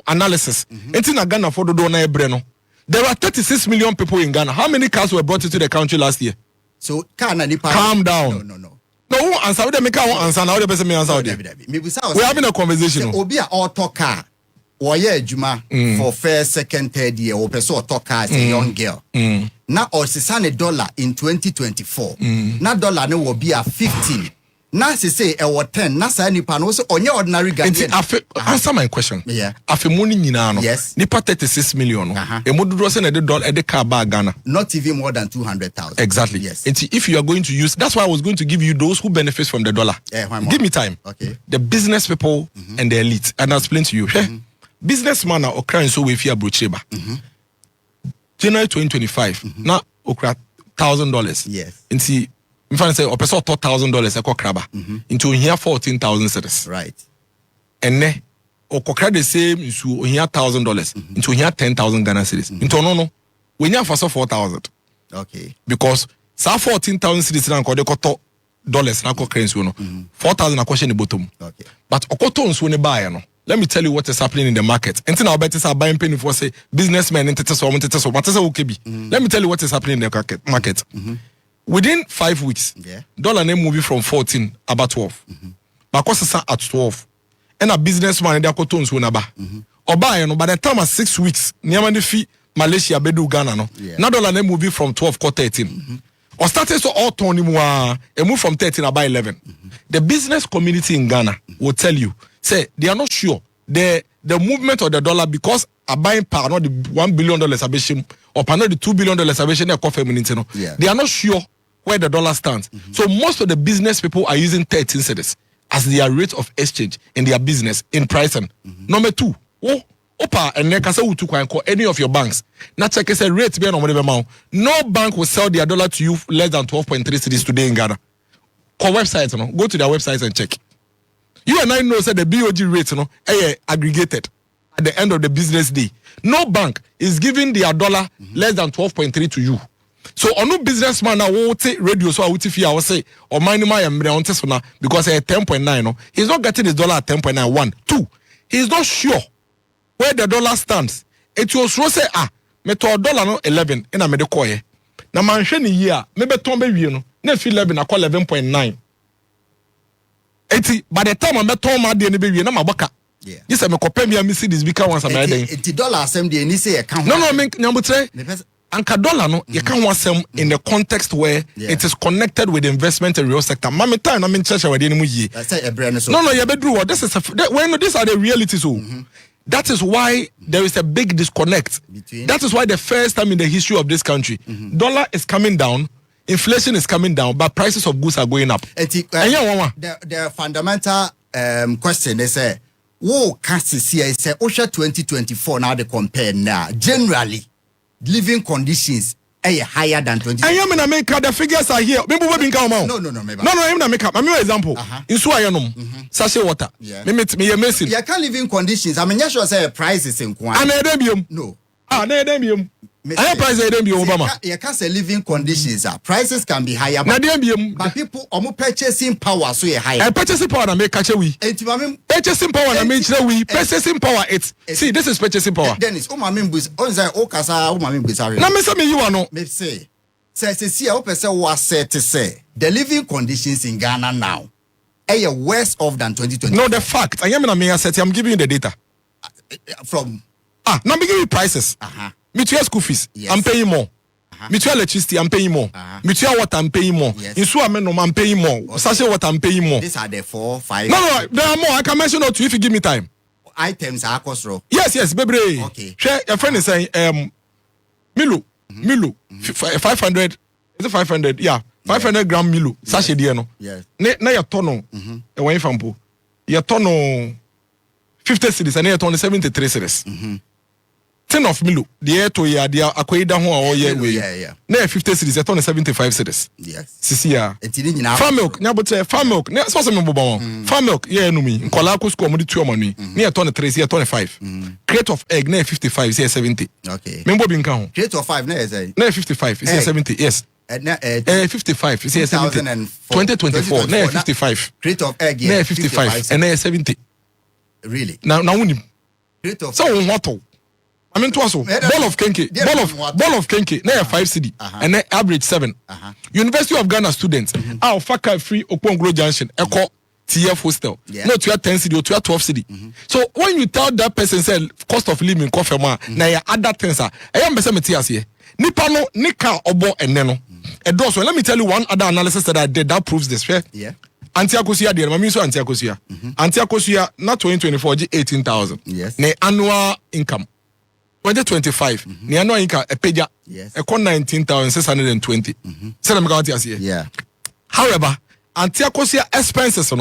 analysis, Ghana for the donor breno. There are 36 million people in Ghana. How many cars were brought into the country last year? So calm down. No. No, answer. We make our answer now. The person may answer. We're having a conversation. Obi a auto car. Oye juma for first, second, third year. Or person auto car as a young girl. Now or $60 in 2024. Now dollar no will be a 15. Now say a 10. Now say nipa no so on your ordinary Ghanaian. Answer my question. Yeah. Afe money nyina no. Yes. Nipa 36 million no. E mo dodo say na the car bag Ghana. Not even more than 200,000. Exactly. Yes. And if you are going to use, that's why I was going to give you those who benefit from the dollar. Give me time. Okay. The business people and the elite. And I'll explain to you. Businessman or crying so we fear brocheba. January 2025. Now okra $1,000. Yes. And see. In fact, say, person $1,000 a crabber into here 14,000 cedis. Right. And ne, or the same into here $1,000 into here 10,000 Ghana cedis. Into no, when you have for 4,000. Okay. Because sa 14,000 cedis na ko de koto dollars na ko currency no. 4,000 na question the bottom. Okay. But okoto nso ne buy no. Let me tell you what is happening in the market. Until now, better say buying penny for say businessmen and let me tell you what is happening in the market. Within 5 weeks, dollar name moving from 14 about 12. Because at 12. And a businessman they got tons when or buy no by the time of 6 weeks, near the fee Malaysia bedu Ghana no. Now dollar name moving from 12 to 13. Or started so all turn more and move from 13 about 11. The business community in Ghana will tell you, say they are not sure the movement of the dollar because a buying power not the $1 billion abation or not the $2 billion abation they are not sure where the dollar stands. So most of the business people are using 13 cedis as their rate of exchange in their business in pricing. Number 2, opa and nekasa utu kwa any of your banks. Na check is a rate be no bank will sell their dollar to you less than 12.3 cedis today in Ghana. Website, go to their websites and check. You and I know that the BOG rate aggregated at the end of the business day. No bank is giving their dollar less than 12.3 to you. So on businessman now will take radio so I will say or minimum because 10.9 no, he's not getting his dollar at 10.9. 1, 2, he's not sure where the dollar stands. It was so say me to dollar no 11 in a medical year. Now man sheni year maybe tombe no na fi 11 I call 11.9. By the time I met Tom at the end of the year, I'm a baka. Yes, I'm a copy me see this become once a day. $80 assembly and say account. No, I mean, number 3. Anka dollar no, you can't want some in the context where it is connected with investment and real sector. Mama time, I mean, church already in No, you better do this is when these are the realities. That is why there is a big disconnect. That is why the first time in the history of this country, dollar is coming down. Inflation is coming down, but prices of goods are going up. The fundamental question is, who can see? I say, OSHA 2024 now they compare now. Generally, living conditions are higher than 20. I am in America. The figures are here. Maybe we been come out. No. I'm in America. I'm your example. In Suayanum, sachet water. Me amazing. You can't living conditions. I mean, you should say prices in Kwan. No. I price Obama. You can't say living conditions are prices can be higher, but people are purchasing power so higher. Purchasing power na make catch we. Purchasing power na make we. Purchasing power it's see this is purchasing power. Dennis, okasa na me say me you ano. Me say see I hope say what say to say the living conditions in Ghana now are worse off than 2020. No, the fact. I am in a mere set. I'm giving you the data. From now I'm giving you prices. Me to your school fees. Yes. I'm paying more. Me to electricity, I'm paying more. Me to water, I'm paying more. In so I'm paying more. Sachet water, I'm paying more. These are the 4, 5. No, there are more. I can mention all to you if you give me time. Items are cost row. Yes, baby. Okay. Share your friend is saying Milo, 500. Is it 500? Yeah, 500 gram Milo. Sachet dieno. Yes. Na ya tono. E wan fampo. Ya tono 50 cedis and ya tono 73 cedis. 10 of Milo. The air to ya dia akoida ho a oye we. Yeah. Na 50 cedis ya tono 75 cedis. Yes. Sisi ya. Etini nyina. Farm milk, nya bote farm milk. Na so se me bobo. Farm milk ye enumi. Nkola ko school mo di 2 money. Na ya tono 3, ya tono 5. Crate of egg na 55, say 70. Okay. Membo bi nka ho. Crate of 5 na say. Na 55, say 70. Yes. 55, say 70. 2024 na 55. Crate of egg na 55 and na 70. Really? Now woni. Crate of so what? I mean, to also ball of kenke, ball of kenke, na 5 cedi, and then average 7. University of Ghana students, our faka free Okponglo Junction, Eko TF hostel. No, to 10 cedi or to 12 cedi. So when you tell that person say cost of living coffee ma, na ya other things are. I am besa metias here. Nipa no nika obo eneno. So let me tell you one other analysis that I did that proves this. Fair? Yeah. Antiakosia dear, mami so Antiakosia. Antiakosia na 2024 18,000. Yes. Ne annual income. 2025, the annual income a page, a con 19,620. Yeah. However, Antiakosia expenses,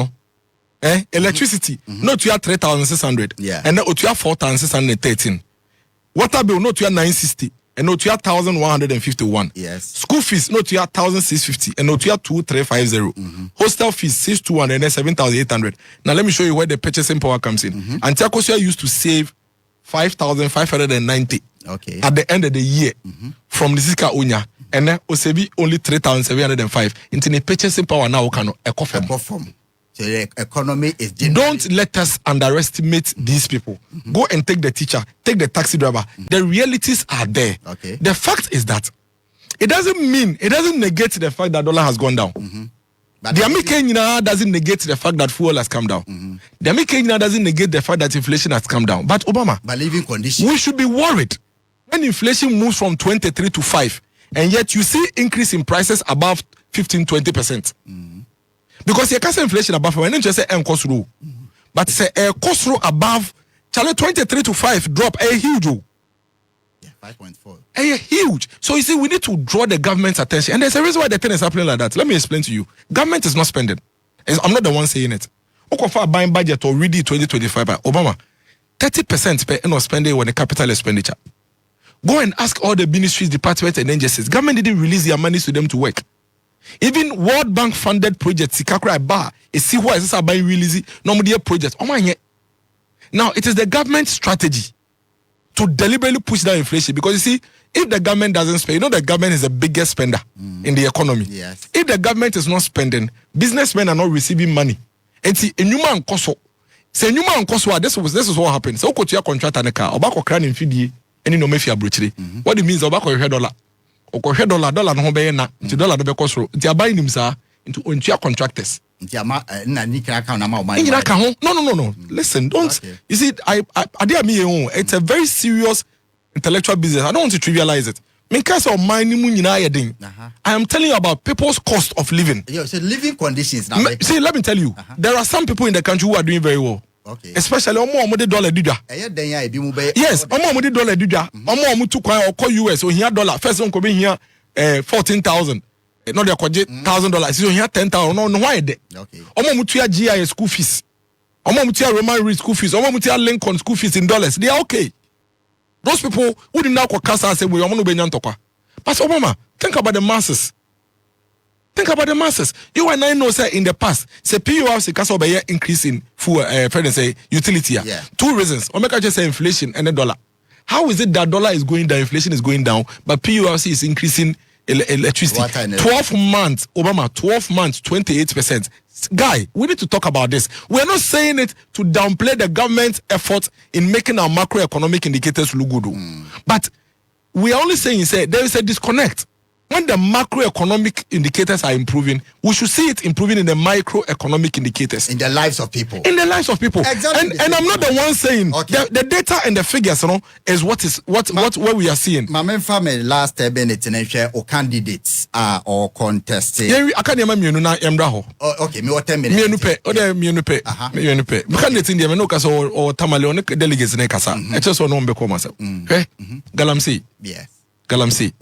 electricity, no to 3,600, and no to 4,613. Water bill, no to 960, and no to 1,151. Yes. School fees, no to 1,650, and no to 2,350. Hostel fees 6,200 and 7,800. Now let me show you where the purchasing power comes in. Antiakosia used to save 5,590 at the end of the year from the Sika Unya, and then Osebi only 3,705. Into the purchasing power now can perform. So the economy is Don't let us underestimate these people. Go and take the teacher, take the taxi driver. The realities are there. Okay. The fact is that it doesn't negate the fact that dollar has gone down. But the American doesn't negate the fact that fuel has come down. The American doesn't negate the fact that inflation has come down. But Obama, living conditions, we should be worried when inflation moves from 23 to 5, and yet you see increase in prices above 15-20%. Because you can't say inflation above, when you just say cost rule, but say cost rule above, 23 to 5 drop a huge. 5.4. Huge. So you see, we need to draw the government's attention. And there's a reason why the thing is happening like that. Let me explain to you. Government is not spending. I'm not the one saying it. Okofa buying budget already 2025 by Obama. 30% per annual spending on the capital expenditure. Go and ask all the ministries, departments, and agencies. Government didn't release their money to them to work. Even World Bank funded projects, Sikakra Bar, see why is this buying release no more projects. Now it is the government's strategy to deliberately push down inflation, because you see, if the government doesn't spend, the government is the biggest spender in the economy. Yes. If the government is not spending, businessmen are not receiving money. And see, a new man cost. Say new man cost. This is what happens. So go to your contract and a car. Obako cran in fidi. Any no mafia bruchly. What it means Obako $1. Oko dollar no be na. $1 no be cost. They buying him sir into your contractors. No. Listen, don't. Okay. You see, it's a very serious intellectual business. I don't want to trivialize it. I am telling you about people's cost of living. So living conditions now. See, let me tell you, there are some people in the country who are doing very well. Okay. Especially $1 duja. Yes, $1 duja. US, so here dollar. First one could be here 14,000. No, they could $1,000. So here 10,000. No, why de? Okay. GIS school fees. Roman Reed school fees. Lincoln school fees in dollars. They are okay. Those people who did not cast and say we are going to be But Obama, think about the masses. Think about the masses. You and I know, say in the past, say PURC cast over here increase in fuel, say utility. Yeah. 2 reasons. Omeka just say inflation and the dollar. How is it that dollar is going down, inflation is going down, but PURC is increasing electricity? 12 months, Obama, 12 months, 28%. Guy, we need to talk about this. We're not saying it to downplay the government's effort in making our macroeconomic indicators look good. But we are only saying, there is a disconnect when the macroeconomic indicators are improving, we should see it improving in the microeconomic indicators. In the lives of people. In the lives of people. Exactly. And I'm not the one saying the data and the figures, is what we are seeing. My main family last Bennett or candidates are or contesting. Yeah, I can't remember na embraho. Okay, me what 10 minutes. Me nupe. Candidates in the Menokas or Tamale delegates in Kasa. I just want to come myself. Okay? Galamsey. Yes. Galamsey.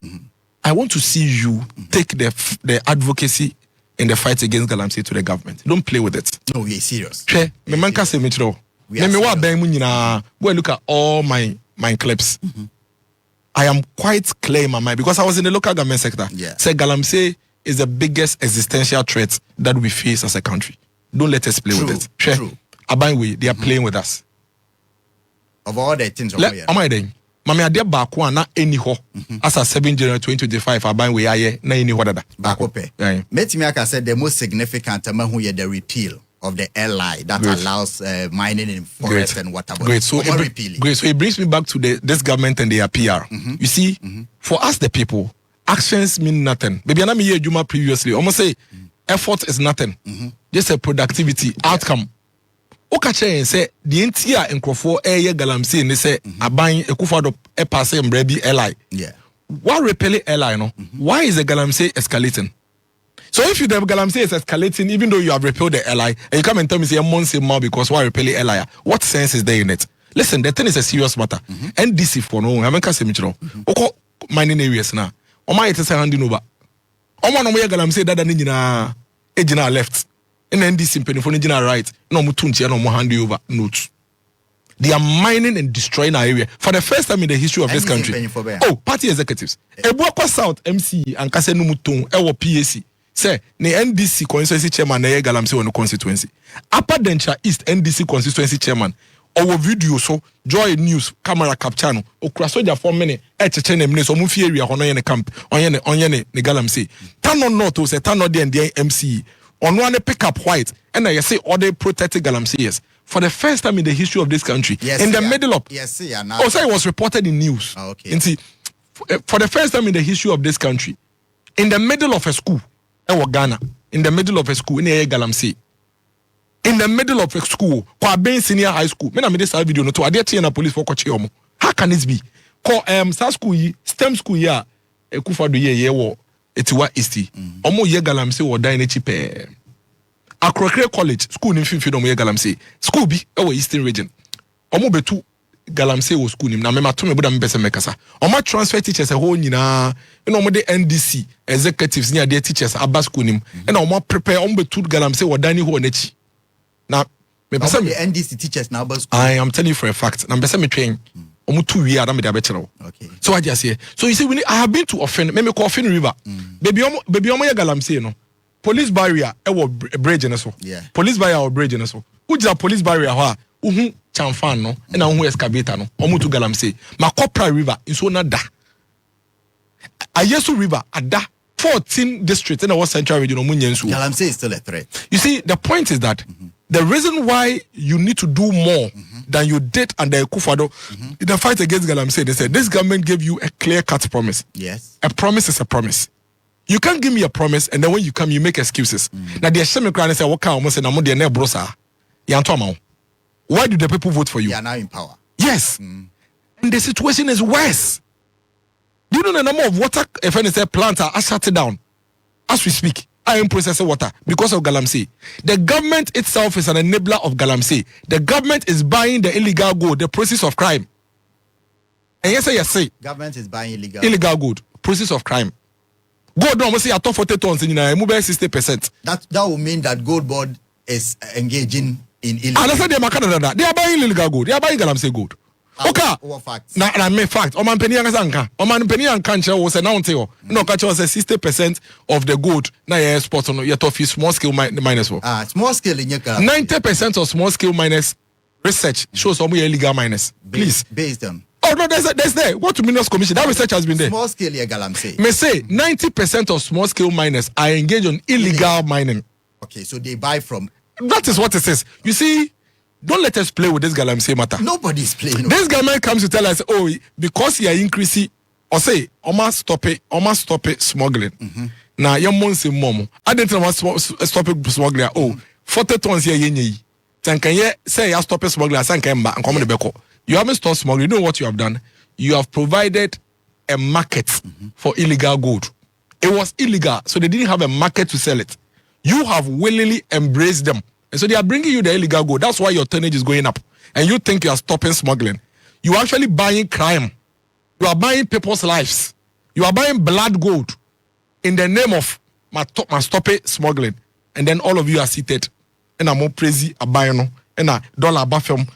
I want to see you take the advocacy in the fight against galamsey to the government. Don't play with it. No, we're serious. Me manka say me chiro. Me wa ben mu nyina. Go and look at all my clips. I am quite clear in my mind because I was in the local government sector. Yeah. Say galamsey is the biggest existential threat that we face as a country. Don't let us play with it. True. Abanwe, they are playing with us. Of all the things Am I then? Mama ade baako na eni ho as a 7 January 2025 aban we aye na eni ho dada baako pe metimi aka said the most significant who the repeal of the LI that allows mining in forest and water bodies. So it brings me back to this government and their PR. You see, for us the people, actions mean nothing. Baby ana me hear Juma previously almost say effort is nothing. Just a productivity outcome. Okache say the entire encrofo eye galamsey ne say aban ekufado e pass mbrebi LI. Yeah. Why repel LI no? Why is the galamsey escalating? So if you the galamsey is escalating even though you have repelled the LI and you come and tell me say a month more because why repel LI? What sense is there in it? Listen, the thing is a serious matter. NDC for no, I mean can say me chiro. Oko mining areas na. Oma yete say handing over. Oma no mo galamsey dada ni nyina ejina left. In NDC penifo ni right, no mu tunchi no mu hand over notes. They are mining and destroying our area for the first time in the history of this country. Oh, party executives. Ebuakwa South MC and Kase no muton ewo PAC. Say ne NDC constituency chairman na galamsey won constituency. Upper Dencha East NDC constituency chairman. Our video so Joy News camera capture no okura soldier for many cheche na mne so mu fi area hono ye ne camp onye ne galamsey. Tano not to say tano de and MC. On one pick up white, and I say all they protected galamseyers for the first time in the history of this country. Yes, in the middle of now. Also, it was reported in news. Okay. And see, for the first time in the history of this country, in the middle of a school, Ghana, in the middle of a school, in a galamsey, in the middle of a school, kwa ben senior high school. Me na me this video no to ade na police for kwachi omo. How can it be? Ko sa school yi, STEM school ya, Ekufado ye wo. Etiwa East. Omo ye galamsey wo dan echi pe. Accra College school in Fifi no ye galamsey. School bi e Eastern region. Omo betu galamsey wo school nim na me mato me boda me pese mekasa. Omo transfer teachers e ho nyina. E no omo de NDC executives ni ade teachers aba school nim. E na omo prepare omo betu galamsey wo dan ni ho nechi. Na me pese the NDC teachers na aba school. I am telling you for a fact. Na me pese me twen. Omo 2 years na me dey abechero. Okay. So I just say. So you see I have been to offend me call Offend River. Baby omo ye galamsey no. Police barrier bridge na so. Yeah. Police barrier bridge na so. Uja police barrier ho a uhu chamfan no na uhu excavator no. Omo to galamsey. Makopra River inso na da. Ayesu River ada 14 districts in our central region omo nyensu. Galamsey is still a threat. You see the point is that the reason why you need to do more than you did under Ekufado in the fight against galamsey, they said this government gave you a clear-cut promise. Yes. A promise is a promise. You can't give me a promise and then when you come you make excuses. Now the Ashemi Crown say what almost say namu de na brosa. Why do the people vote for you? You are now in power. Yes. And the situation is worse. Do you know the number of water FNSA plants are shut down as we speak? I am processing water because of galamsey. The government itself is an enabler of galamsey. The government is buying the illegal gold, the process of crime. And yes, government is buying illegal gold, process of crime. Gold almost say 40 tons in 60%. That will mean that Gold Board is engaging in illegal. And I said they are buying illegal gold. They are buying galamsey gold. Okay. What facts? Na me fact. Oman penny anka. Oman penny anka was announced. No, catch was 60% of the gold. Na export on your tough small scale miners. Small scale in your 90% of small scale miners research shows some illegal miners. Please. Based on. Oh no, there's there. What to Minerals Commission? That research has been there. Small scale galamsey. May say 90% of small scale miners are engaged on illegal mining. Okay, so they buy from. That is what it says. You see. Don't let us play with this galamsey matter. Nobody's playing. This government comes to tell us, oh, because you are increasing or say almost stop it smuggling. Now your months in mom. I didn't know stop it smuggling. Oh, 40 tons here yenye. Can say I stop it smuggling, and come back and come to the beko. You haven't stopped smuggling. You know what you have done? You have provided a market for illegal gold. It was illegal, so they didn't have a market to sell it. You have willingly embraced them. And so they are bringing you the illegal gold. That's why your tonnage is going up. And you think you are stopping smuggling. You are actually buying crime. You are buying people's lives. You are buying blood gold in the name of my stop it smuggling. And then all of you are seated. And I'm more crazy buying and a dollar buffum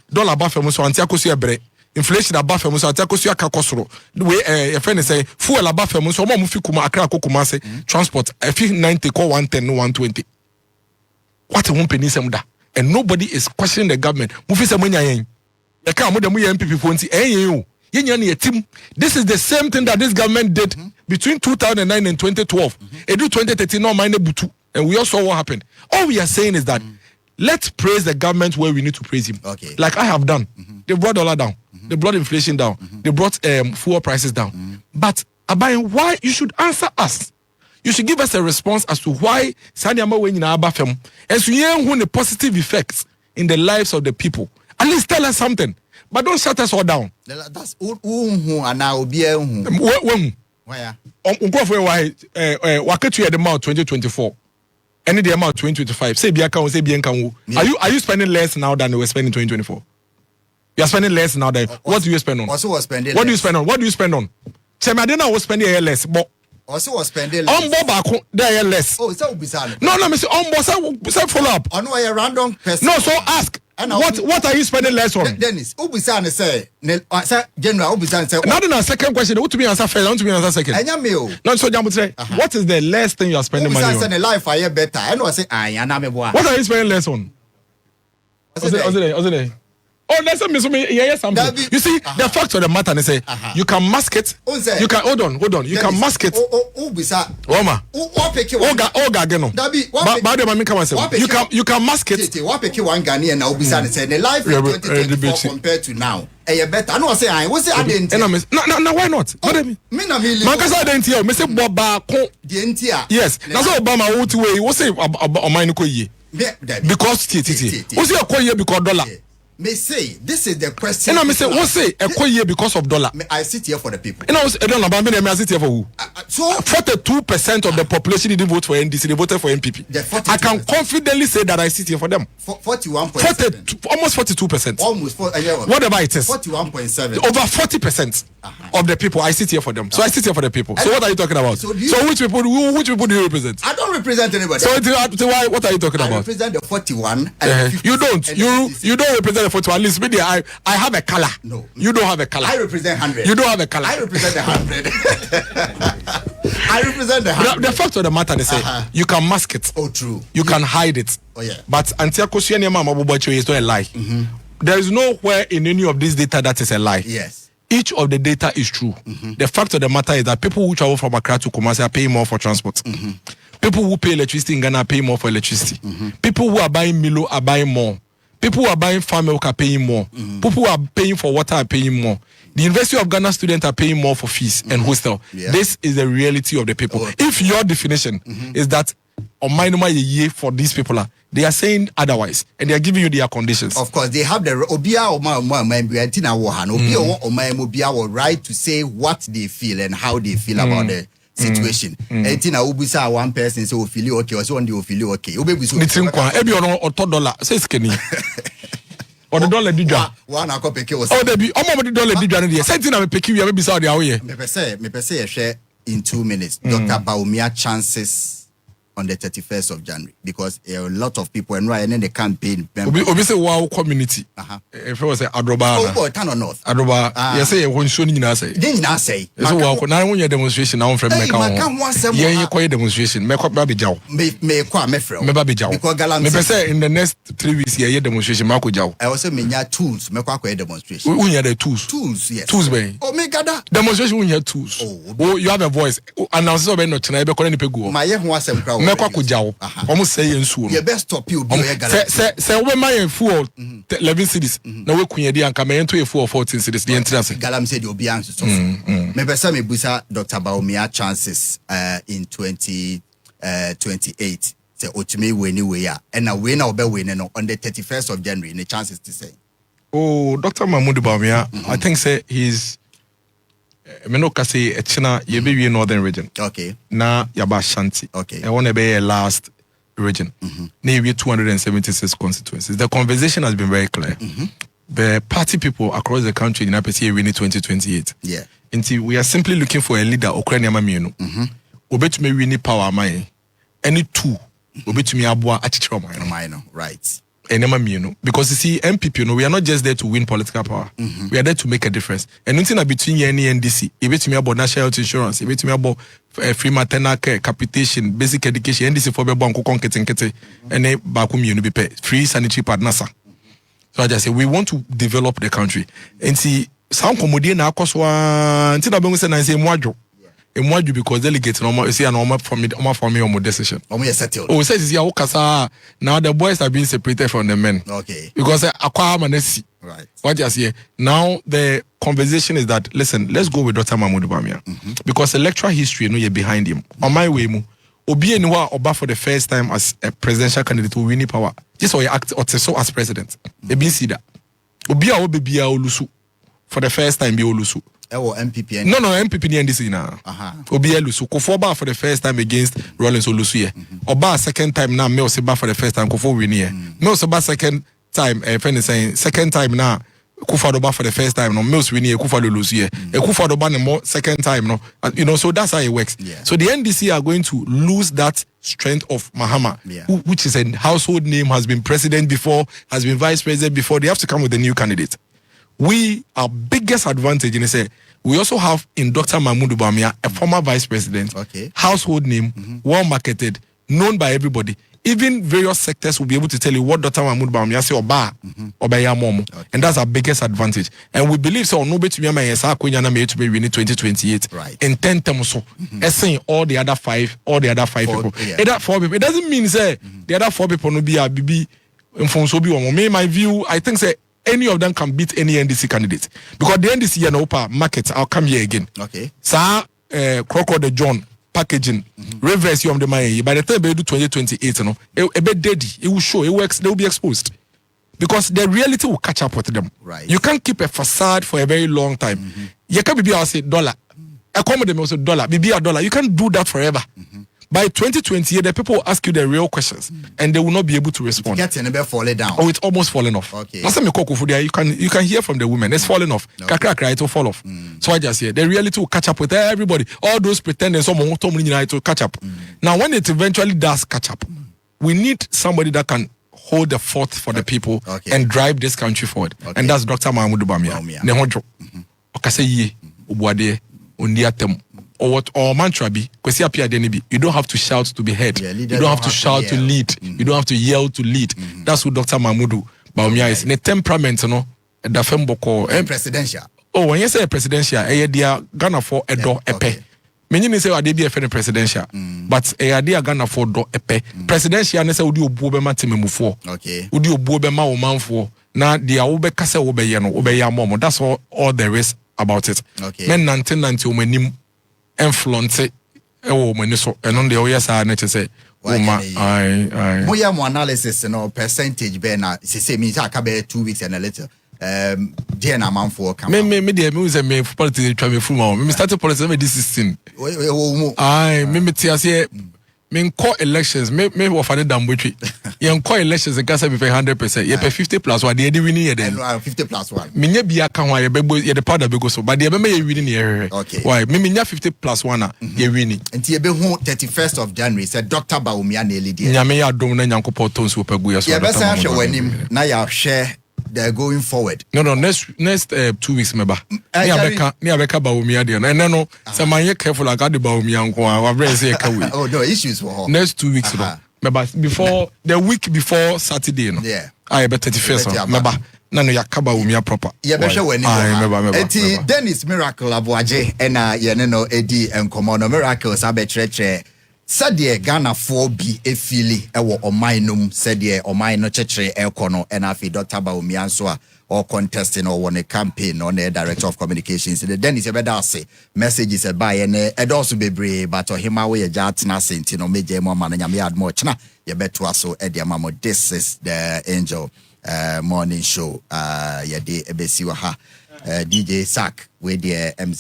so antiakosu ebre. Inflation abafem so antiakosu akakosoro. The way a friend say fuel abafem so mo fi kuma Accra Kumasi transport I feel 90 call 110 no 120. What a penny sem da. And nobody is questioning the government. Mufi se manya yen. E ka mo dem ye MPP fonti yen o. Team. This is the same thing that this government did between 2009 and 2012. It do 2013 no mine butu. And we all saw what happened. All we are saying is that let's praise the government where we need to praise him. Okay. Like I have done. They brought dollar down. They brought inflation down. They brought fuel prices down. But Abayin, why you should answer us? You should give us a response as to why Sanyama when in Abafem and so you the positive effects in the lives of the people. At least tell us something. But don't shut us all down. That's who and now be a why wakatu the amount 2024 and the amount 2025 say are you spending less now than you were spending 2024? You are spending less now than what do you spend on? Also was spending what do you spend on? What do you spend on? Chemadena was spending a less but also was spending less. There less. Oh, so bizarre. No, me say follow up. I know a random person. No, so ask. What are you spending less on? Dennis, Ubisane say, General Ubisane say. Not in a second question. What to me answer first? I want to me answer second. No, so Jambu say, what is the less thing you are spending money on? Ubisane life I better. I know I say, what are you spending less on? Oh, let's me something. You see, the fact of the matter is say you can mask it. You can hold on. You can mask it. Oma. You can mask it. What pick one Ghanaian now say the life in 2024 compared to now. Better. I know say I was say no, why not? Mankasa identity. Me say Boba yes. That's all Obama want to way. What say Omani ko ye? Because What say ko because dollar? May say this is the question. And I may say, what say a year because of dollar? I sit here for the people. And I don't know about me. I sit here for who? So 42% of the population didn't vote for NDC. They voted for MPP. I can confidently say that I sit here for them. 41.7. Almost 42%. Almost whatever it is. 41.7. Over 40% of the people I sit here for them. So I sit here for the people. So what are you talking about? So which people do you represent? I don't represent anybody. So why? What are you talking about? I represent the 41. And you don't. You don't represent the 41. At least maybe I have a color. No, you don't have a color. I represent 100. You don't have a color. I represent the 100. I represent the 100. The fact of the matter is, you can mask it. Oh, true. You can hide it. Oh, yeah. But until Koscielny Mabobocho is not a lie. There is nowhere in any of this data that is a lie. Yes. Each of the data is true. The fact of the matter is that people who travel from Accra to Kumasi are paying more for transport. People who pay electricity in Ghana are paying more for electricity. People who are buying Milo are buying more. People who are buying farm milk are paying more. People who are paying for water are paying more. The University of Ghana students are paying more for fees and hostel. Yeah. This is the reality of the people. If your definition is that on minimum year for these people, they are saying otherwise, and they are giving you their conditions. Of course, they have the right to say what they feel and how they feel about the situation. One person say feel okay, or someone will feel okay. $1 says Kenny. Or the dollar did one I copy was there be almost $1 did something I'm picking you maybe Saudi away. Me say share in 2 minutes. Dr. Baumia chances on the 31st of January because a lot of people and then the campaign. Obviously, wow community. If it was a Adroba, Tano North. Adroba, yes, say one soon in say. Didn't I say? So, now when your demonstration now from Mecca, you quite demonstration, make up Baby Jow. Me Baby Jow. Because galamsey in the next 3 weeks, yeah, demonstration, Marco Jow. I also mean your tools, make a demonstration. We had the tools. Tools, yes. Tools, way. Oh, make that demonstration when you have tools. Oh, you have a voice. Announce so not tonight, but calling people. My young was some crowd. meko kujawo omo say ensuo no best stop you be say we my fuel 11 cities na we kunya di anka me ento e fuel 14 cities the entrance galamsey the obi anso so me pesa me busa Dr. Bawumia chances in 2028 say otime we anyway and na we na obe we no on the 31st of January the chances to say Dr. Mahmoud Bawumia I think say he's Menoka say China ye northern region. Okay. Na yaba Shanti. Okay. I want to be a last region. Maybe 276 constituencies. The conversation has been very clear. The party people across the country in APC we need 2028. Yeah. Until we are simply looking for a leader Ukraine Mamieno. Obetumi we need power mai. Any two. Obetumi abua achichiro mai. Right. Because you see, MPP, we are not just there to win political power. We are there to make a difference. And nothing between you and NDC, if me about national health insurance, if me about free maternal care, capitation, basic education, NDC for bank kete, and then bakum you be pay free sanitary pad nasa. So I just say we want to develop the country. And see, some commodity na koswa until I say na say mwajo. Emwaju because delegates normal see an normal for me on decision. Settled. Oh, says yeah, okasa now the boys are being separated from the men. Okay. Because akwa manesi. Right. What you say? Now the conversation is that listen, let's go with Dr. Mahmoud Bawumia because electoral history you're behind him. On my way mu obi enwa oba for the first time as a presidential candidate who win power. Just or act or so as president. Ebi see that. Obi a obebia olusu for the first time be olusu. MPP. No, MPP and NDC now. Obi Elusu. Kofoba for the first time against Rollins Olusu. Oba second time now. Me Oseba for the first time. Kofo win here. Me Oseba second time. Friend is saying second time now. Kufa Doba for the first time. No, me Os win here. Kufa Olusu here. Kufa Doba no more second time. No, so that's how it works. Yeah. So the NDC are going to lose that strength of Mahama, which is a household name, has been president before, has been vice president before. They have to come with a new candidate. Our biggest advantage in say we also have in Dr. Mahmoud Bawumia a former vice president, household name, well marketed, known by everybody. Even various sectors will be able to tell you what Dr. Mahmoud Bawumia say oba ya momo, and that's our biggest advantage. And we believe so. No better me yesa kwenya na me to be winning 2028 in 10 terms. So, saying all the other five people, either 4 people. It doesn't mean say the other 4 people no be a bibi mfonso bi omo. Me my view, I think say any of them can beat any NDC candidate because the NDC and Opa market. I'll come here again. Okay. Sir, Crocodile John packaging reverse you on the money. By the time we do 2028, you know, a bit daddy. It will show. It works. They will be exposed because the reality will catch up with them. Right. You can't keep a facade for a very long time. You can't be say dollar. Accommodate me also dollar. Be a dollar. You can't do that forever. By 2028, the people will ask you the real questions, and they will not be able to respond. It's falling down. Oh, it's almost falling off. Okay. You can hear from the women. It's falling off. It will fall off. So I just say the reality will catch up with everybody. All those pretending someone will catch up. Now, when it eventually does catch up, we need somebody that can hold the fort for the people and drive this country forward. And that's Dr. Mahmoud Bawumia. Nehonjo. Okaseye Obuade Ondiatem. Or what or mantra be you don't have to shout to be heard. You don't have to shout to lead. You don't have to yell to lead. That's who Dr. Mahmoud Bawumia is. The temperament, you know, the femboko presidential. Oh, when you say presidential, dia Ghana for a door epe. Many say they be a presidential, but dia Ghana for door epe. Presidential, and say udi obubema timemu for. Okay. Udi obubema oman for. Na dia obe kase obe yeno obe ya momo. That's all there is about it. Okay. Men 1990 omenim influence mani so and on the oyasa na say I moya mo analysis no percentage be na say me say be 2 weeks and a little dear na man for come me dey me say me politics try me full me started politics me this 16 me tia say me call elections me offer the dambotri yen call elections and say be 100% ye pay 50+1 dey winning ye then 50+1 me nya bia kan wa ye the powder be go so but dey be ye winning ye why me nya 50+1 ye winning enti ye be hu 31st of January say Dr. Bawumia na lead nya me ya dom na nyankopɔ tons wo pagu ye so ye be say hwe wanim na ya hwe they're going forward. No, next 2 weeks, meba. Ni abeka Bawumia there. No. So man, careful. I got the Bawumia nko. Oh no, issues for her. Next 2 weeks, meba. Before the week before Saturday, no. Yeah. I bet 31st, meba. No, yakaba Bawumia proper. Yeah, be sure when you meba. Dennis Miracle Abuaje, ena ye no edi enkomo no miracles abetrete. said the Ghana 4B efili ewo omainum said the omaino cheche ekono enafi Dr. Baumiansoa or contesting or one a campaign on the director of communications. Then is a better say messages by and also be brave, but or him away a jatina saint, you know, major mama and yard much na you bet to us so Eddie Mamo. This is the Angel morning show. Ya de ebesiwa ha DJ Sack with the MC.